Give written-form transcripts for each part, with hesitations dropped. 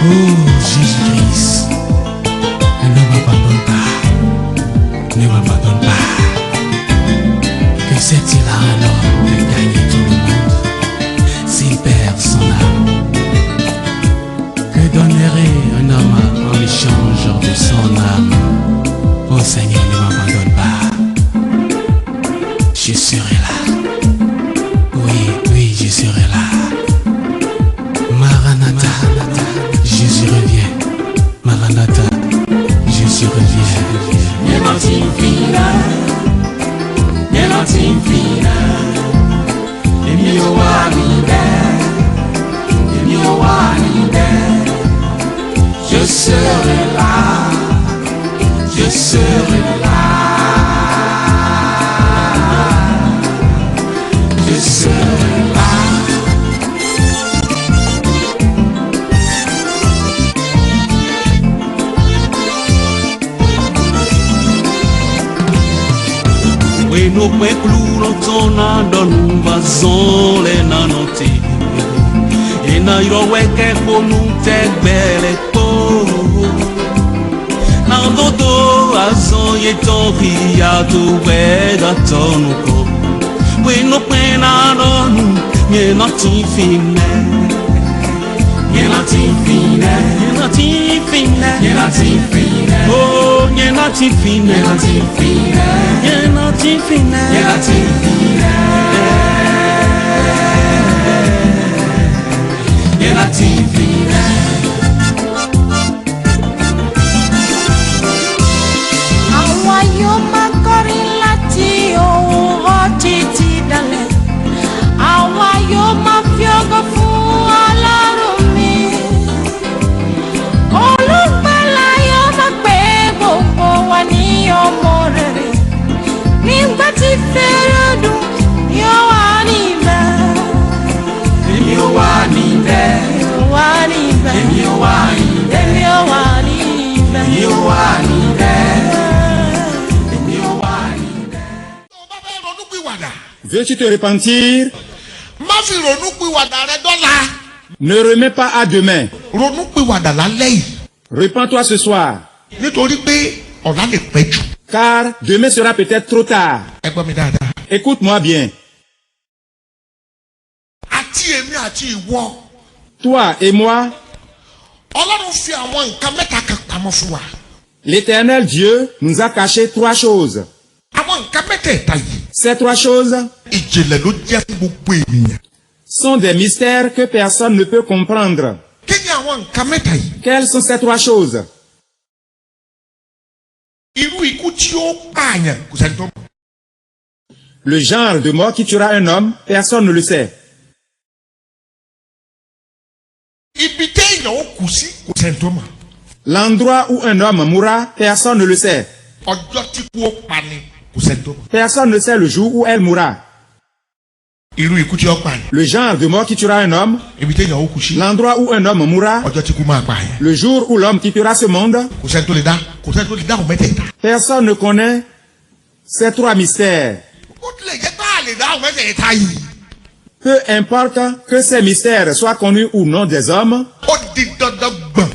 Oh Jésus-Christ, ne m'abandonne pas, ne m'abandonne pas. Que sert-il à un homme de gagner tout le monde s'il perd son âme? Que donnerait un homme en échange de son âme? Oh Seigneur, ne m'abandonne pas, je serai là. Oui, je serai là. Maranatha, Jésus revient. Maranatha, Jésus revient. Nienotin fina, nienotin fina. Emi o wa níbẹ̀, je serai là, je serai là, je serai là. We no pe cluro zona don vazon le nanoti. E na iro weke konu te bele po. Na dodo azon ye tori ya tu wega tonu ko. We no pe na don ye noti fine. Nienotin fina, Nienotin fine. nienotin fina. Oh, nienotin fine. Nienotin fina, Nienotin fine. nienotin fina, nienotin fina. Àwa yóò máa kọrin láti òwúrọ̀ títí dalẹ̀. Àwa yóò máa fi ògo fún Ọlọ́run mi. Olùgbàlà yóò máa pè gbogbo wa ní ọmọ rere. Nígbà tí fèrè dùn yóò wà níbẹ̀. Èmi ò wà níbẹ̀, Wà níbẹ̀. èmi ò wà níbẹ̀, Èmi ò wà níbẹ̀. èmi ò wà níbẹ̀, èmi ò wà níbẹ̀. tó bá fẹ́ ronúpìwàdà Veux-tu te repentir? má fi ronúpìwàdà rẹ dọ́là Ne remets pas à demain. ronúpìwàdà lálẹ́ yìí Repends-toi ce soir, nítorí pé ọ̀la lè pẹ́ jù. car demain sera peut-être trop tard. ẹ gbọ́ mi dáadáa. Écoute-moi bien. àti èmi àti ìwọ Toi et moi, Ọlọ́run fi àwọn nǹkan mẹ́ta kan pamọ́ fún wa. l'Éternel Dieu nous a caché trois choses. àwọn nǹkan mẹ́tẹ̀ẹ̀ta yìí Ces trois choses ìjìnlẹ̀ ló jẹ́ fún gbogbo ènìyàn. sont des mystères que personne ne peut comprendre. kí ni àwọn nǹkan mẹ́ta yìí? Quelles sont ces trois choses? irú ikú tí ó pààyàn kò sẹ́ni tó mọ̀. Le genre de mort qui tuera un homme, personne ne le sait. ibi téèyàn ó kù sí kò sẹ́ni tó mọ̀. L'endroit où un homme mourra, personne ne le sait. ọjọ́ tí kú ó pa ni kò sẹ́ni tó mọ̀. Personne ne sait le jour où elle mourra. irú ikú tí ó pààyàn. Le genre de mort qui tuera un homme, ibi téèyàn ó kù sí. l'endroit où un homme mourra, ọjọ́ tí kú máa pààyàn. le jour où l'homme quittera ce monde, kò sẹ́ni tó lè dáhùn mẹ́tẹ̀ẹ̀ta. personne ne connaît ces trois mystères. ó tilẹ̀ jẹ́ pé a lè dáhùn mẹ́tẹ̀ẹ̀ta yìí. Peu importe que ces mystères soient connus ou non des hommes, ó di dandan gbọ̀n.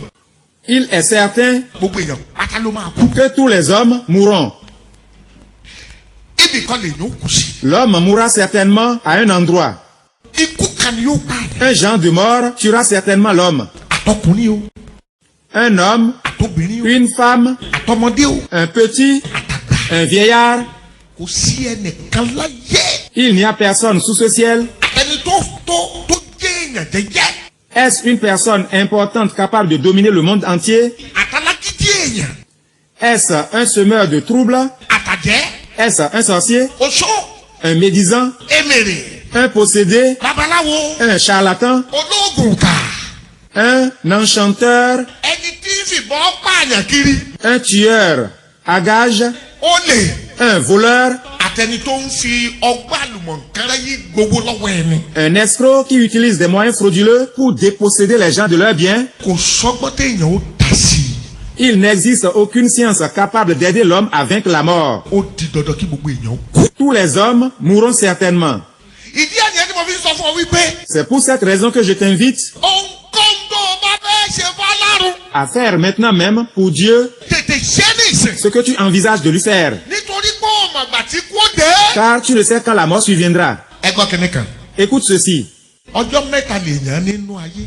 il est certain gbogbo èèyàn pátá ló máa kú. que tous les hommes mourront. ibì kan lè yóò kù sí. L'homme mourra certainement à un endroit. ikú kan ni yóò pààyàn. Un genre de mort tuera certainement l'homme. àtọkùnrin o Un homme, àtobìnrin o une femme, àtọmọdé o un petit, àtàgbà. un vieillard. kò sí ẹnìkan láyé. Il n'y a personne sous ce ciel. ẹni tó jẹ́ èèyàn jẹ́jẹ́. Est-ce une personne importante capable de dominer le monde entier? àtàlágídí èèyàn. Est-ce un semeur de troubles? àtàjẹ́. Est-ce un sorcier? oṣó. Un médisant? èmèrè. Un possédé? babaláwo. Un charlatan? olóògùn kà. Un enchanteur? ẹni tí ń fìbọn pààyàn kiri. Un tueur à gages? olè. Un voleur? àtẹni tó ń fi ọgbà àlùmọ̀ǹkárá yí gbogbo lọ́wọ́ ẹni. Un escroc qui utilise des moyens frauduleux pour déposséder les gens de leurs biens. Kò sọ́gbọ́n téèyàn ó dá sí i. Il n'existe aucune science capable d'aider l'homme à vaincre la mort. Ó di dandan kí gbogbo èèyàn kú. Tous les hommes mourront certainement. Ìdí àyẹ̀ ni mo fi sọ fún ọ wípé. C'est pour cette raison que je t'invite Ohunkóhun tó o bá fẹ́ ṣe fọ́lọ́run. à faire maintenant même pour Dieu Tètè ṣe ní ìsìn. ce que tu envisages de lui faire. Nítorí pé o màgbà tí kú dé. Car tu ne sais quand la mort surviendra. Ẹ gbọ́ kínní kan. Écoute ceci. Ọjọ́ mẹ́ta lèèyàn nínú ayé.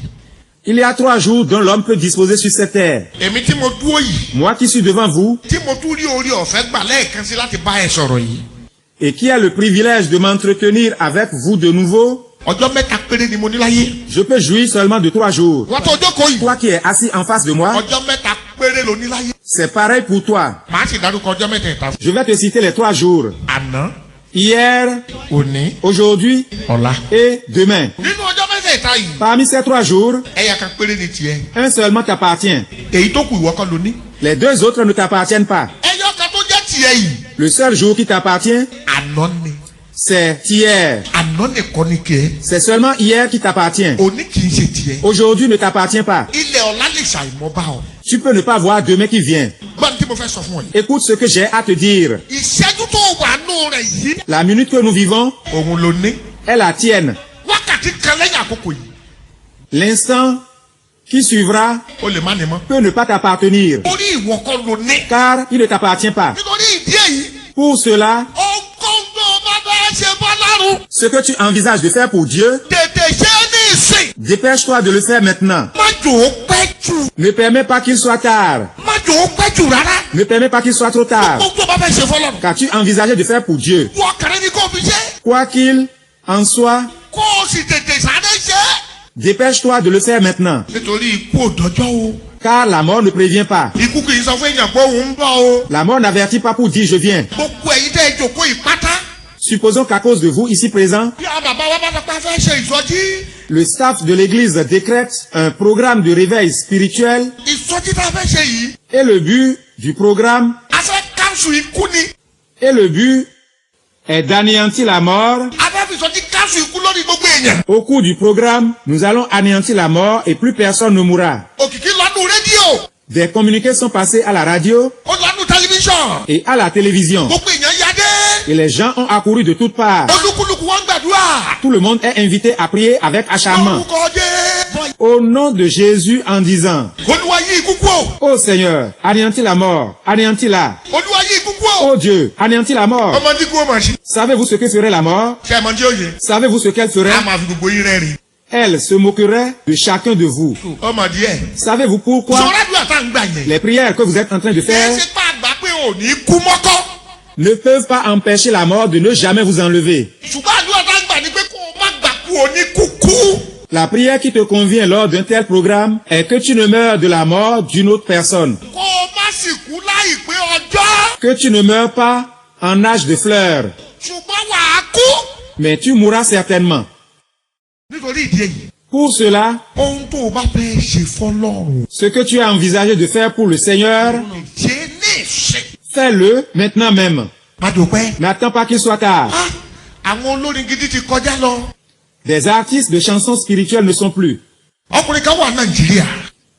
Il y a 3 jours dont l'homme peut disposer sur cette terre. Èmi tí mo dúró yìí. Moi qui suis devant vous Tí mo tún rí orí ọ̀fẹ́ gbà lẹ́ẹ̀kan sí láti bá ẹ sọ̀rọ̀ yìí. et qui a le privilège de m'entretenir avec vous de nouveau, Ọjọ́ mẹ́ta péré ni mo ní láyé. je peux jouir seulement de 3 jours. Wọ́n tó jókòó yìí. Toi qui es assis en face de moi, Ọjọ́ mẹ́ta péré ló ní láyé. c'est pareil pour toi. Màá sì dárúkọ ọjọ́ mẹ́tẹ̀ẹ̀ta. Je vais te citer les 3 jours. Àná, Hier, òní, aujourd'hui ọ̀la. et demain. Nínú ọjọ́ mẹ́tẹ̀ẹ̀ta yìí. Parmi ces 3 jours, Ẹyà kan péré ni tiẹ̀. un seulement t'appartient. Èyí tó kù ìwọ kọ́ ló ní. Les 2 autres ne t'appartiennent pas. Ẹyọ kan tó jẹ́ tiẹ̀ yìí. Le seul jour qui t'appartient, Àná ni. c'est hier. Àná nìkan ni kẹ́. C'est seulement hier qui t'appartient. Òní kì í ṣe tiẹ̀. Aujourd'hui ne t'appartient pas. Ilẹ̀ ọ̀la lè ṣàìmọ́ bá ọ. Tu peux ne pas voir demain qui vient. Gbọ́n tí mo fẹ́ sọ fún ọ yìí. Écoute ce que j'ai à te dire. Ìṣẹ́jú tó wà nù rẹ̀ yìí. La minute que nous vivons Òun ló ní. est la tienne. Wákàtí kan lẹ́yìn àkókò yìí. L'instant qui suivra O lè má ní mọ́. peut ne pas t'appartenir, Orí ìwọ kọ́ ló ní. car il ne t'appartient pas. Nítorí ìdí èyí. Pour cela, Ohunkóhun tó o bá fẹ́ ṣe fọ́lọ́run. ce que tu envisages de faire pour Dieu, Tètè ṣe é ní ìsìn. dépêche-toi de le faire maintenant. Má jò ó pẹ́ jù. Ne permets pas qu'il soit tard. Má jò ó pẹ́ jù rárá. Ne permets pas qu'il soit trop tard, Ohunkóhun tó o bá fẹ́ ṣe fọ́lọ́run. car tu envisageais de faire pour Dieu. Wọ́n kàrẹ́ ní kó fi ṣe. Quoi qu'il en soit, Kó o sì tètè sáré ṣe. dépêche-toi de le faire maintenant, Nítorí ikú òdọ́jọ́ o. car la mort ne prévient pas. Ikú kì í sọ fún èèyàn pé òun ń bọ̀ o. La mort n'avertit pas pour dire je viens. Gbogbo ẹ̀yin tẹ́ ẹ jòkó ìpátá. Supposons qu'à cause de vous ici présents, Bí àwọn bàbá wa bá sọ pé a fẹ́ ṣe ìsọjí. le staff de l'église décrète un programme de réveil spirituel Ìsọjí tá a fẹ́ ṣe yìí. et le but du programme A fẹ́ káńsù ikú ni. est d'anéantir la mort. A fẹ́ fi ìsọjí káńsù ikú lórí gbogbo èèyàn. Au cours du programme, nous allons anéantir la mort et plus personne ne mourra. Òkìkí lọ́dún rédíò. Des communiqués sont passés à la radio Ó lọ́dún tẹlifíṣàn. et à la télévision. Gbogbo èèyàn yá dé. Et les gens ont accouru de toutes parts. Olúkúlùkù wọn gbàdúrà. Tout le monde est invité à prier avec acharnement. Lórúkọ Jésù. Au nom de Jésus en disant, Olúwa yí ikú kú o. ô Seigneur, anéantis la mort, anéantis-la. Olúwa yí ikú kú o. Ô Dieu, anéantis la mort. Ọmọ tí kú ó máa ṣe. Savez-vous ce que ferait la mort? Ṣé ẹ mọ tí ó yẹ? Savez-vous ce qu'elle ferait? A máa fi gbogbo yín rẹ́rìn. Elle se moquerait de chacun de vous. Ọmọ díẹ̀. Savez-vous pourquoi? Sọ̀rọ̀ àdúrà tá à ń gbà yẹn. Les prières que vous êtes en train de Kì í faire ṣe pé àgbà pé ò ní kú mọ́kọ́. ne peuvent pas empêcher la mort de ne jamais vous enlever. Ṣùgbọ́n àdúrà tá à ń gbà ni pé kó o má gbà kú ò ní kúkú. La prière qui te convient lors d'un tel programme est que tu ne meurs de la mort d'une autre personne, Kó o má sì kú láìpé ọjọ́. que tu ne meurs pas en âge de fleurs, Ṣùgbọ́n wàá kú. mais tu mourras certainement. Nítorí ìdí èyí. Pour cela, Ohun tó o bá fẹ́ ṣe fọ́lọ́run. ce que tu as envisagé de faire pour le Seigneur, Ṣé ní ìṣe. fais-le maintenant même. Má dòpẹ́. N'attends pas qu'il soit tard. Àwọn olórin gidi ti kọjá lọ. Des artistes de chansons spirituelles ne sont plus. Ọkùnrin kan wà Nàìjíríà.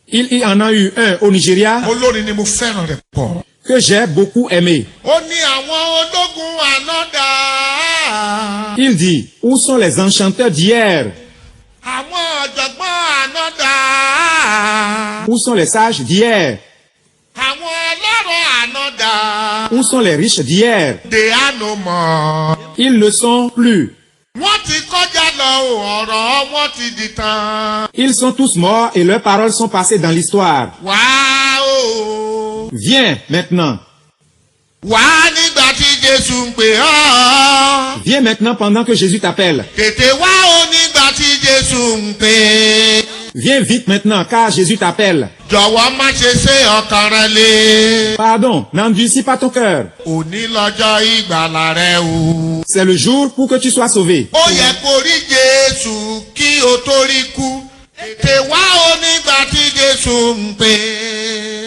Il y en a eu un au Nigeria Olórin ni mo fẹ́ràn rẹ̀ pọ̀. que j'ai beaucoup aimé. Ó ní àwọn ológun ànádà. Il dit, où sont les enchanteurs d'hier? Àwọn ọ̀jọ̀gbọ́n ànádà. Où sont les sages d'hier? Àwọn ọlọ́rọ̀ ànádà. Où sont les riches d'hier? They are no more. Ils ne sont plus. Wọ́n ti kọjá lọ o, ọ̀rọ̀ wọn ti di tán. Ils sont tous morts et leurs paroles sont passées dans l'histoire. Wá o. Viens maintenant. Wá nígbà tí Jésù ń pè ọ́. Viens maintenant pendant que Jésus t'appelle. Tètè wá o nígbà tí Jésù ń pè. Viens vite maintenant car Jésus t'appelle. Jọ̀wọ́ má ṣe ṣe ọkàn rẹ lé. Pardon, n'endurcis pas ton cœur. Òní lọ́jọ́ ìgbàlà rẹ o. C'est le jour pour que tu sois sauvé. Ó yẹ kó rí Jésù kí o tó rí kú. Tètè wá o nígbà tí Jésù ń pè.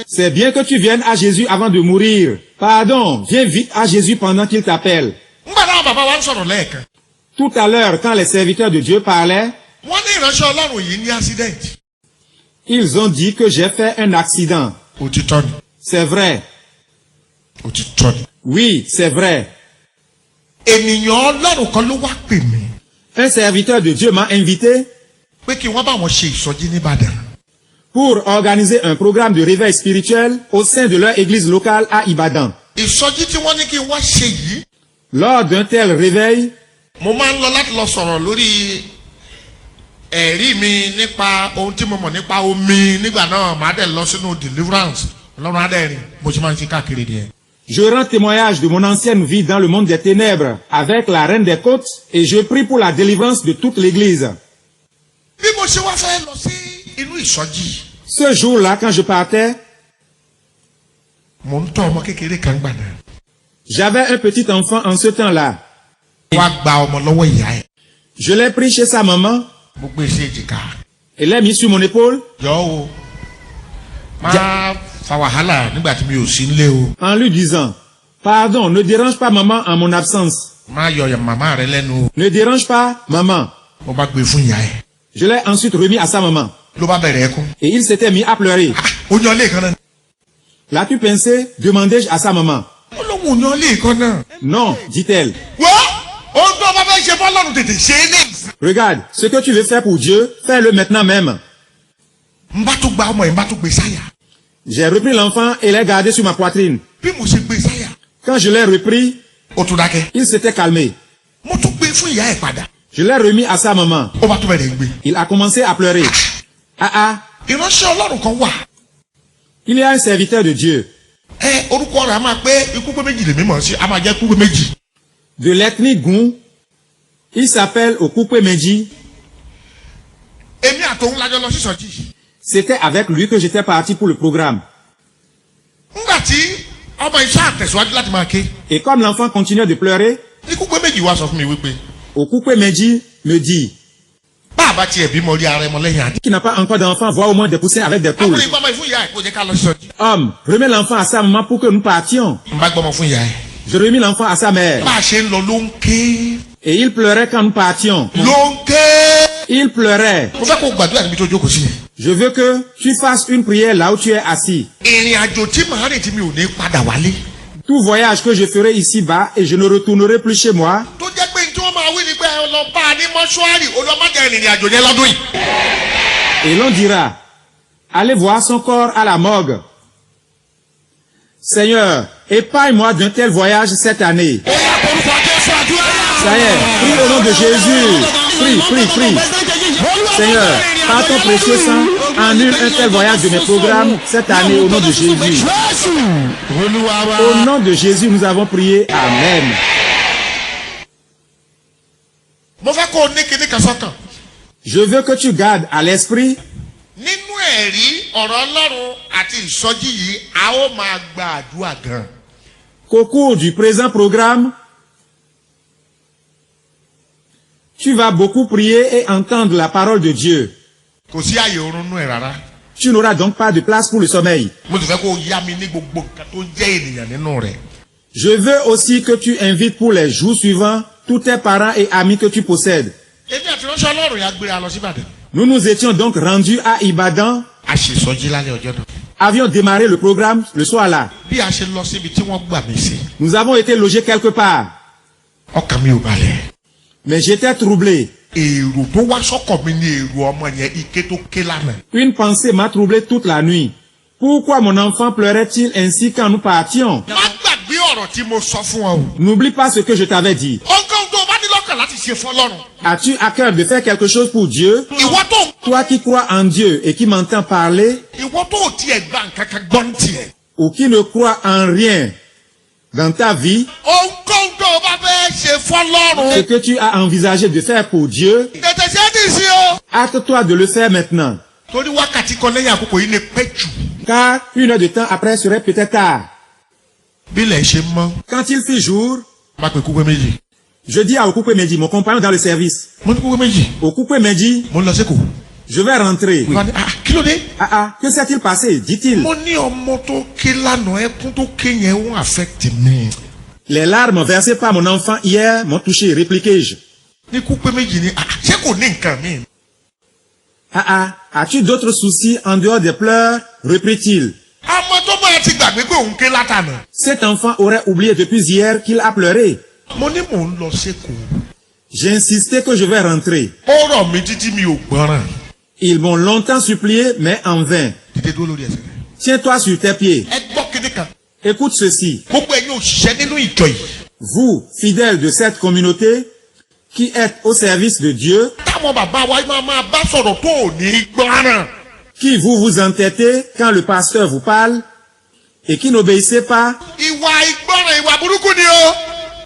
C'est bien que tu viennes à Jésus avant de mourir. Pardon, viens vite à Jésus pendant qu'il t'appelle. Ngbà bàbá wa ń sọ̀rọ̀ lẹ́ẹ̀kan. Tout à l'heure, quand les serviteurs de Dieu parlaient, wọ́n ní ìránṣẹ́ Ọlọ́run yìí ní accident. ils ont dit que j'ai fait un accident. òtítọ́ ni. C'est vrai. òtítọ́ ni. Oui, c'est vrai. ènìyàn Ọlọ́run kan ló wá pè mí. Un serviteur de Dieu m'a invité pé kí wọ́n bá wọn ṣe ìsọjí n'Íbàdàn. pour organiser un programme de réveil spirituel au sein de leur église locale à Ibadan. ìsọjí tí wọ́n ní kí n wá ṣe yìí. Lors d'un tel réveil, mo máa ń lọ láti lọ sọ̀rọ̀ lórí ẹ̀rí mi nípa ohun tí mo mọ̀ nípa omi nígbà náà màá dẹ̀ lọ sínú deliverance Ọlọ́run adẹ́rìn mo ti máa ń ṣe káàkiri nìyẹn. je rends témoignage de mon ancienne vie dans le monde des ténèbres avec la reine des côtes et je prie pour la délivrance de toute l'église. bí mo ṣe wá fẹ́ lọ sí inú ìsọjí. Ce jour-là, quand je partais, mo ń tọ́ ọmọ kékeré kan gbà náà. j'avais un petit enfant en ce temps-là. wá gba ọmọ lọ́wọ́ ìyá ẹ̀. Je l'ai pris chez sa maman mo gbé sí èjìká. et l'ai mis sur mon épaule yọ o máa fa wàhálà nígbà tí mi ò sí nílé o. en lui disant, pardon, ne dérange pas maman en mon absence. máa yọ màmá rẹ lẹ́nu o. Ne dérange pas maman. mo bá gbé fún ìyá ẹ̀. Je l'ai ensuite remis à sa maman. ló bá bẹ̀rẹ̀ ẹkún. Et il s'était mis à pleurer. ó yan lé kan náà. L'as-tu pensé? Demandai-je à sa maman. ó lóun ò yan lé kan náà. Non, dit-elle. wọ́n ohun tó bá fẹ́ ṣe fọ́lọ́run tètè ṣe é ní. Regarde, ce que tu veux faire pour Dieu, fais-le maintenant même. n bá tó gba ọmọ yìí n bá tó gbé sáyà. J'ai repris l'enfant et l'ai gardé sur ma poitrine. bí mo ṣe gbé sáyà. Quand je l'ai repris, ó tún dákẹ́. il s'était calmé. mo tún gbé fún ìyá ẹ̀ padà. Je l'ai remis à sa maman. ó bá tún bẹ̀rẹ̀ gbé. Il a commencé à pleurer. Ah, ìránṣẹ́ Ọlọ́run kan wà. il y a un serviteur de Dieu orúkọ rẹ̀ a máa pé ikú pé méjì lèmi mọ̀ sí a máa jẹ́ ikú pé méjì. de l'ethnie Goun. Il s'appelle Okupe Meji. èmi àtòun lájọ lọ sí ìsọjí. C'était avec lui que j'étais parti pour le programme. nígbà tí ọmọ iṣẹ́ àtẹ̀síwájú láti máa ké. Et comme l'enfant continuait de pleurer, ikú pé méjì wá sọ fún mi wípé. Okupe Meji me dit, bàbá tiẹ̀ bímọ rí ara ẹmọ lẹ́yìn àdé. qui n'a pas encore d'enfant, voit au moins des poussins avec des poules. àbúrò ìgbọ́mọ ìfún ìyá ẹ̀ kó jẹ́ ká lọ sí ìsọjí. Homme, remets l'enfant à sa maman pour que nous partions. n bá gbọ́mọ fún ìyá ẹ̀. Je remis l'enfant à sa mère. bá a ṣe ń lọ ló ń ké. Et il pleurait quand nous partions. ló ń ké. Il pleurait. mo fẹ́ kó gbàdúrà níbi tó jókòó sí yẹn. Je veux que tu fasses une prière là où tu es assis. ìrìn àjò tí màá rìn tí mi ò ní padà wálé. Tout voyage que je ferai ici-bas et je ne retournerai plus chez moi. tó jẹ́ pé tí wọ́n máa wí ni pé ẹ lọ bá a ní mọ́ṣúárì olùọmọdé ìrìn àjò yẹn lọ́dún yìí. Et l'on dira, allez voir son corps à la morgue. Seigneur, épargne-moi d'un tel voyage cette année. Ça y est, prie au nom de Jésus. Prie. Seigneur, par ton précieux sang, annule un tel voyage de mes programmes cette année au nom de Jésus. Au nom de Jésus, nous avons prié. Amen. mo fẹ́ kó o ní kíní kan sọ́kàn. Je veux que tu gardes à l'esprit nínú ẹ̀rí ọ̀rọ̀ Ọlọ́run àti ìsọjí yìí a ó máa gba àdúrà gan. qu'au cours du présent programme, tu vas beaucoup prier et entendre la parole de Dieu. kò sí àyè oorun nú ẹ̀ rárá. Tu n'auras donc pas de place pour le sommeil. mo sì fẹ́ kó o yá mi ní gbogbo nǹkan tó jẹ́ ènìyàn nínú rẹ̀. Je veux aussi que tu invites pour les jours suivants tous tes parents et amis que tu possèdes. èmi àti ránṣẹ́ Ọlọ́run yà gbéra lọ sí Ìbàdàn. Nous nous étions donc rendus à Ibadan, a ṣe ìsọjí lálẹ́ ọjọ́ náà. avions démarré le programme le soir là. bí a ṣe lọ síbi tí wọ́n gbà mí sí. Nous avons été logés quelque part, ọkàn mi ò balẹ̀. mais j'étais troublé. èrò tó wá sọ́kàn mi ni èrò ọmọ yẹn ike tó ké lánàá. Une pensée m'a troublé toute la nuit. Pourquoi mon enfant pleurait-il ainsi quand nous partions? má gbàgbé ọ̀rọ̀ tí mo sọ fún ọ o. N'oublie pas ce que je t'avais dit. ọgọ́ tó o bá ní lọ́kàn láti ṣe fọlọ́run. As-tu à cœur de faire quelque chose pour Dieu? ìwọ tó Toi qui crois en Dieu et qui m'entends parler, ìwọ tó o tiẹ̀ gbà nǹkan kan gbọ́n tiẹ̀. ou qui ne croit en rien dans ta vie, ọgọ́ tó o bá fẹ́ ṣe ce fọlọ́run. que tu as envisagé de faire pour Dieu, tètè ṣe é dì sí o. hâte-toi de le faire maintenant. torí wákàtí kan lẹ́yìn àkókò yìí ni pẹ́ jù. Car une heure de temps après serait peut-être tard. bílẹ̀ ṣe mọ́. Quand il fit jour, má pe kúpẹ́ méjì. je dis à Okupe Meji, mon compagnon dans le service, mo ní kúpẹ́ méjì. Okupe Meji, mo ń lọ sẹ́kọ̀ọ́. je vais rentrer. wọ́n ní kí ló dé. Que s'est-il passé? Dit-il. mo ní ọmọ tó ké lánàá ẹkún tó ké yẹn ó affect mi. Les larmes versées par mon enfant hier m'ont touché, répliquai-je. ní kú pé méjì ni ṣé kò ní nǹkan míì. As-tu d'autres soucis en dehors des pleurs? Reprit-il. àmọ́ tó bá ti gbàgbé pé òun ké látànà. Cet enfant aurait oublié depuis hier qu'il a pleuré. mo ní mò ń lọ sékòó. J'ai insisté que je vais rentrer. ó rọ̀ mí títí mi ò gbọ́ràn. Ils m'ont longtemps supplié, mais en vain. dídé dúró lórí ẹsẹ̀ rẹ̀. Tiens-toi sur tes pieds. ẹ gbọ́ kíní kan. Écoute ceci. gbogbo ẹ̀yin òṣìṣẹ́ nínú ìjọ yìí. Vous, fidèles de cette communauté, qui êtes au service de Dieu, táwọn bàbá wa máa bá sọ̀rọ̀ tó ò ní gbọ́ràn. qui vous entêtez quand le pasteur vous parle, et qui n'obéissez pas, ìwà ìgbọ́ràn ìwà burúkú ni o.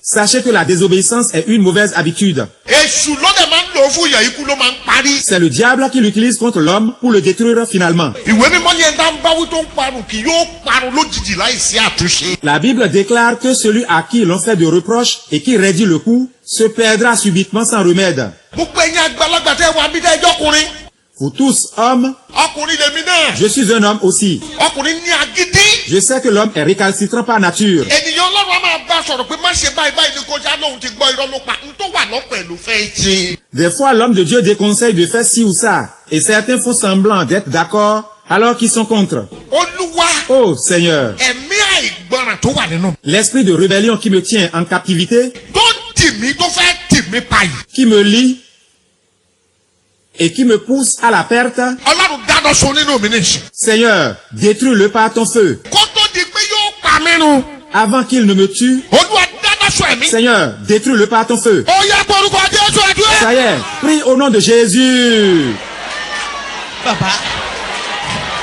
sachez que la désobéissance est une mauvaise habitude. èṣù ló dẹ̀ máa ń lò ó fún ìyà ikú ló máa ń parí. C'est le diable qui l'utilise contre l'homme pour le détruire finalement. ìwé mímọ́ ní ẹ̀dá ń báwí tó ń parun kì yóò parun lójijì láìsí àtúnṣe. La Bible déclare que celui à qui l'on fait de reproches et qui raidit le coup se perdra subitement sans remède. gbogbo ẹ̀yin àgbàlagbà tẹ́ wà bí dẹ́jọ́ ọkùnrin. Vous tous, hommes, ọkùnrin lèmi náà. je suis un homme aussi. ọkùnrin ní agídí. Je sais que l'homme est récalcitrant par nature. ènìyàn ọlọ́run á máa bá sọ̀rọ̀ pé má ṣe báyìí báyìí ní kọjá lóhun ti gbọ́ irọ́ ló pa n tó wà lọ́pẹ̀ ló fẹ́ ṣe. Des fois, l'homme de Dieu déconseille de faire ci ou ça, et certains font semblant d'être d'accord alors qu'ils sont contre. olúwa Oh Seigneur, ẹ̀mí àìgbọràn tó wà nínú. l'esprit de rébellion qui me tient en captivité, tó tì mí tó fẹ́ tì mí pa yìí. qui me lie et qui me pousse à la perte, ọlọ́run dáná sun nínú mi nìyí. Seigneur, détruis-le par ton feu, kó tó di pé yóò pa mí run. avant qu'il ne me tue. olúwa dáná sun ẹ̀mí. Seigneur, détruis-le par ton feu. ó yẹ porúkọ jésù àdúrà. Ça y est, prie au nom de Jésus. bàbá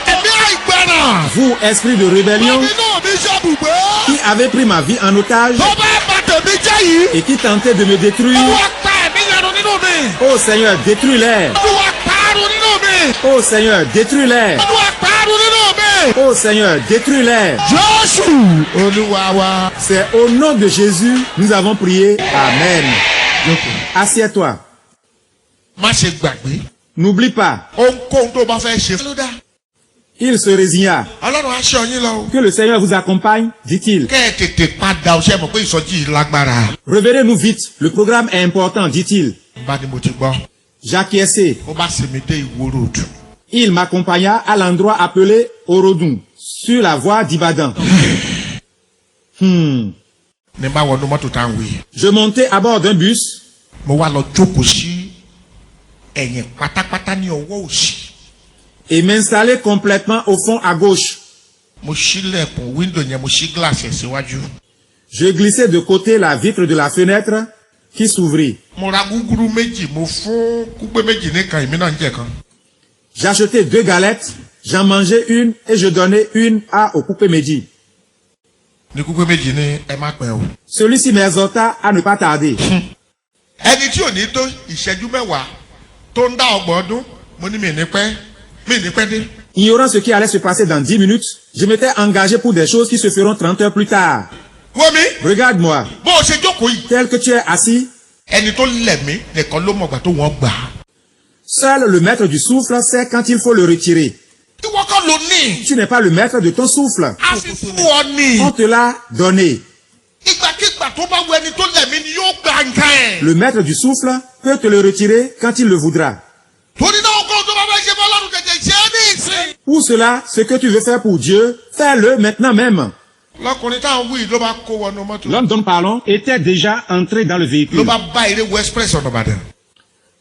ẹ̀mí àìgbọràn. Vous, esprit de rébellion, nínú mi ṣàbùgbé. qui avez pris ma vie en otage tó bá bá tèmi jẹ́ yìí. et qui tentez de me détruire, olúwa pa ẹ̀mí yẹn run nínú mi. oh Seigneur, détruis-les. olúwa parun nínú mi. Oh Seigneur, détruis-les. olúwa parun nínú mi. Oh Seigneur, détruis-les. jésù olúwa wa. C'est au nom de Jésus, nous avons prié. Amen. Assieds-toi. má ṣe gbàgbé. N'oublie pas, ohunkóhun tó bá fẹ́ ṣe. ló dá. il se résigna. ọlọ́run aṣọ yín lọ. Que le Seigneur vous accompagne, dit-il. kẹ́ ẹ tètè padà ọṣẹ mọ̀ pé ìsọjí yìí lágbára. Revenez-nous vite, le programme est important, dit-il. bá ní mo ti gbọ́. J'acquiesçai. ó bá sì mí dé Ìwó road. Il m'accompagna à l'endroit appelé Orodun, sur la voie d'Ibadan. ní bá wọnú mọ́tò tá à ń wí. Je montai à bord d'un bus. mo wá lọ jókòó sí ẹ̀yìn pátápátá ní ọwọ́ òsì. Et m'installai complètement au fond à gauche. mo ṣílẹ̀kùn wíńdò yẹn mo ṣí gíláàsì ẹ̀ síwájú. Je glissai de côté la vitre de la fenêtre qui s'ouvrit. mo ra gúgúrú méjì mo fún kúgbé méjì nìkan èmi náà ń jẹ kan. J'achetai 2 galettes, j'en mangeai une et je donnai une à Okupe Meji. ní kúgbé méjì ní ẹ má pẹ́ o. Celui-ci m'exhorta à ne pas tarder. ẹni tí ò ní tó ìṣẹ́jú mẹ́wàá tó ń dá ọgbọ̀n ọdún mo ní mi ní pẹ́ dé. Ignorant ce qui allait se passer dans 10 minutes, je m'étais engagé pour des choses qui se feront 30 heures plus tard. wọ́mi Regarde-moi, bó o ṣe jókòó yìí. tel que tu es assis, ẹni tó lẹ̀ mí nìkan ló mọ̀gbà tó wọ́n gbà. seul le maître du souffle sait quand il faut le retirer. ìwọ kọ́ ló ní. Tu n'es pas le maître de ton souffle. a fi fún ọ ní. On te l'a donné. ìgbàkigbà tó bá wọ ẹni tó lẹ̀ mí ni yóò gbà nǹkan ẹ̀. Le maître du souffle peut te le retirer quand il le voudra. torí náà kó tó bá fẹ́ ṣe fọlọ́run tètè ṣe é ní ìsìn. Pour cela, ce que tu veux faire pour Dieu, fais-le maintenant même. lọkùnrin táwọn wí ló bá kó wọnú mọ́tò. L'homme dont nous parlons était déjà entré dans le ló véhicule. bá bá eré wo express ọ̀nà Ìbàdàn.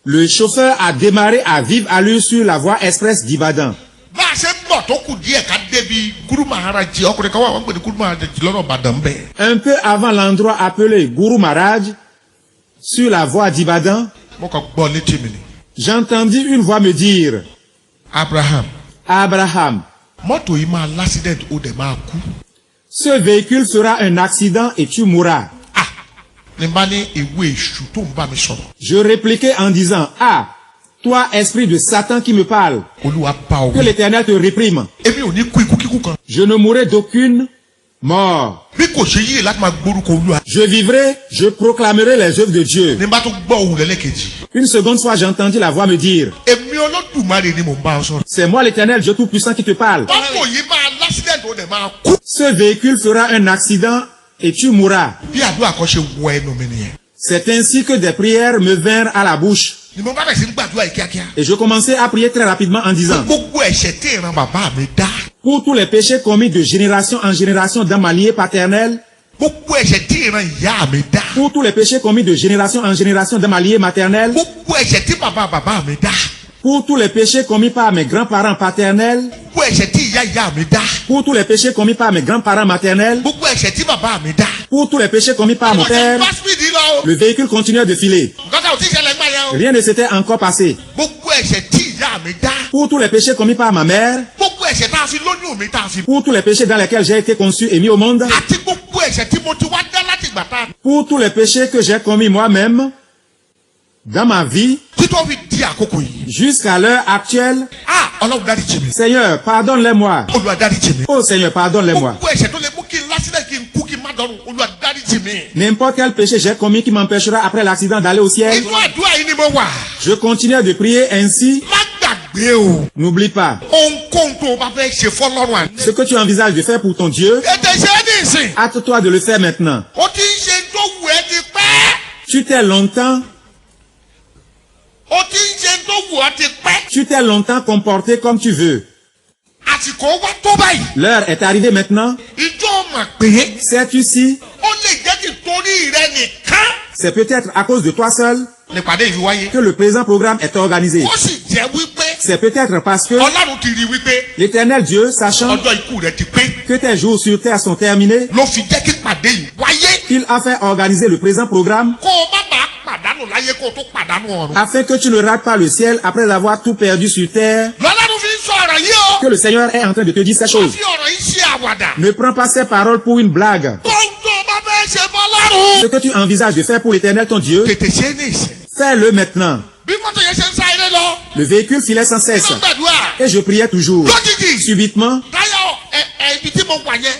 Le chauffeur a démarré à vive allure sur la voie express d'Ibadan. bá a ṣe ń bọ̀ tó kù díẹ̀ ká débi Guru Maharaji ọkùnrin kan wà wọ́n pè ní Guru Maharaji lọ́nà Ìbàdàn bẹ́ẹ̀. Un peu avant l'endroit appelé Guru Maharaj, sur la voie d'Ibadan, mo kàn gbọ́ létí mi ni. j'entendis une voix me dire, Abraham Abraham, mọ́tò yìí máa l'accident ó dẹ̀ máa kú. ce véhicule fera un accident et tu mourras. ní bá ní ìwé èṣù tó ń bá mi sọ̀rọ̀. Je répliquai en disant, ah, toi esprit de Satan qui me parle, Olúwa bá ọ que wí. l'Éternel te réprime. èmi ò ní kú ikú kíkú kan. Je ne mourrai d'aucune mort. bí kò ṣe yíyẹ láti máa gbórúkọ Olúwa. Je vivrai, je proclamerai les œuvres de Dieu. ní bá tó gbọ́ ohùn lẹ́lẹ́kejì. Une seconde fois, j'entendis la voix me dire, èmi Olódùmarè ni mò ń bá ọ sọ̀rọ̀. c'est moi l'Éternel, Dieu Tout-Puissant qui te parle. mọ́tò yìí máa l'accident ó dẹ̀ máa kú. Ce véhicule fera un accident et tu mourras. bí àdúrà kan ṣe wọ ẹnu mi nìyẹn. C'est ainsi que des prières me vinrent à la bouche. ni mo bá bẹ̀ sí ń gbàdúrà yìí kíákíá. Et je commençais à prier très rapidement en disant, gbogbo ẹ̀ṣẹ̀ tí ìran bàbá mi dá. pour tous les péchés commis de génération en génération dans ma lignée paternelle, gbogbo ẹ̀ṣẹ̀ tí ìran ìyá mi dá. pour tous les péchés commis de génération en génération dans ma lignée maternelle, gbogbo ẹ̀ṣẹ̀ tí bàbá mi dá. pour tous les péchés commis par mes grands-parents paternels, gbogbo ẹ̀ṣẹ̀ tí ìyá mi dá. pour tous les péchés commis par mes grands-parents maternels, gbogbo ẹ̀ṣẹ̀ tí bàbá mi dá. pour tous les péchés commis par mon père, le véhicule continuait de filer. Gọ́dọ̀ ò tí ì ṣẹlẹ̀ gbà yẹn o. Rien ne s'était encore passé. gbogbo ẹ̀ṣẹ̀ tí ìyá mi dá. Pour tous les péchés commis par ma mère, gbogbo ẹ̀ṣẹ̀ tá a fi lóyún mi tá a fi. pour tous les péchés dans lesquels j'ai été conçu et mis au monde, àti gbogbo ẹ̀ṣẹ̀ tí mo ti wá dá láti ìgbà tá a. pour tous les péchés que j'ai commis moi-même dans ma vie, títọ́ fi di àkókò yìí. jusqu'à l'heure actuelle, Ọlọ́run dáríjì mi. Seigneur, pardonne-les-moi. Olúwa dáríjì mi. Oh Seigneur, pardonne-les-moi. gbogbo ẹ̀ṣẹ̀ tó lè mú kí n lásìlẹ̀ kí n kú kí n má dọ̀run. Olúwa dáríjì mi. N'importe quel péché j'ai commis qui m'empêchera après l'accident d'aller au ciel, inú àdúrà yìí ni mo wà. je continue de prier ainsi. má gbàgbé o. N'oublie pas, ohunkóhun tó o bá fẹ́ ṣe fọ́lọ́run àná. ce que tu envisages de faire pour ton Dieu, ètè ṣe é ní ìsìn. hâte-toi de le faire maintenant. ó ti ń ṣe tó wù ẹ́ ti pẹ́. Tu t'es longtemps comporté comme tu veux. àsìkò wá tó báyìí. L'heure est arrivée maintenant. ìjọ mà pé. Sais-tu si ó lè jẹ́ kí torí rẹ nìkan. c'est peut-être à cause de toi seul nípàdé yìí wáyé. que le présent programme est organisé. ó sì jẹ́ wípé. C'est peut-être parce que Ọlọ́run ti rí wípé. l'Éternel Dieu, sachant ọjọ́ ikú rẹ ti pé. que tes jours sur terre sont terminés, ló fi jẹ́ kí pàdé yìí wáyé. il a fait organiser le présent programme kó o má bàa pàdánù láyé kó o tó pàdánù ọ̀run. afin que tu ne rates pas le ciel après avoir tout perdu sur terre. lọ́lọ́run fi ń sọ ọ̀rọ̀ yìí o. Que le Seigneur est en train de te dire ces wọ́n choses. fi ọ̀rọ̀ yìí ṣe àwàdà. Ne prends pas ces paroles pour une blague. tó ń tó bá fẹ́ ṣe bọ́lọ́run. Ce que tu envisages de faire pour l'Éternel ton Dieu, tètè ṣe é ní ìsìn. fais-le maintenant. bí mọ́tò yẹn ṣe ń sáré lọ. Le véhicule filait sans cesse. nínú gbàdúrà. Et je priais toujours. lójijì. Subitement, táyà ibi tí mo wà yẹn.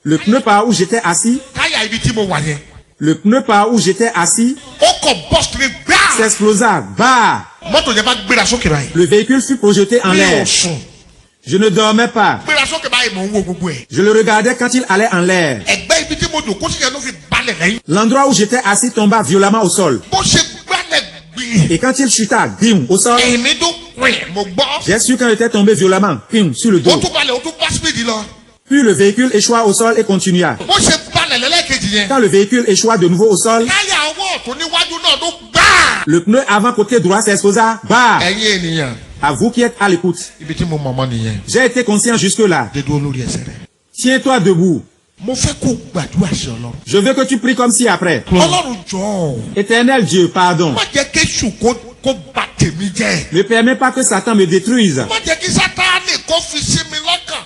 le pneu par où j'étais assis, táyà ibi tí mo wà yẹn. le pneu par où j'étais assis ó kàn bọ́ọ̀sì ní gbáà. s'explosa. Bah! mọ́tò yẹn bá gbéra sókè báyìí. Le véhicule fut projeté en mi ò l'air. sùn. Je ne dormais pas. gbéra sókè báyìí mò ń wo gbogbo ẹ̀. Je le regardais quand il allait en l'air. ẹgbẹ́ ibi tí mo jòkó sí yẹn ló fi balẹ̀ lẹ́yìn. L'endroit où j'étais assis tomba violemment au sol. bó ṣe balẹ̀ gbìn. Et quand il chuta, bim, au sol, èmi tó pin mo gbọ́. j'ai su quand il était tombé violemment, bim, sur le ó dos. tún balẹ̀ ó tún bá speed lọ. Puis le véhicule échoua au sol et continua. bó ṣe balẹ̀ lẹ́lẹ́kejì yẹn. Quand le véhicule échoua de nouveau au sol, táyà ọwọ́ ọ̀tún níwájú náà ló gbáà. le pneu avant côté droit s'exposa. Bah! ẹ̀yin ènìyàn. À vous qui êtes à l'écoute. ibi tí mo mọ̀mọ́ nìyẹn. J'ai été conscient jusque-là. dédú olórí ẹsẹ̀ rẹ̀. Tiens-toi debout. mo fẹ́ kó gbàdúrà sí Ọlọ́run. Je veux que tu pries comme si après. Ọlọ́run jọ̀ọ́. Éternel Dieu, pardon. má jẹ́ kéṣù kó bà tèmi jẹ́. Ne permets pas que Satan me détruise. má jẹ́ kí Sátánì kó fi sí mi lọ́kàn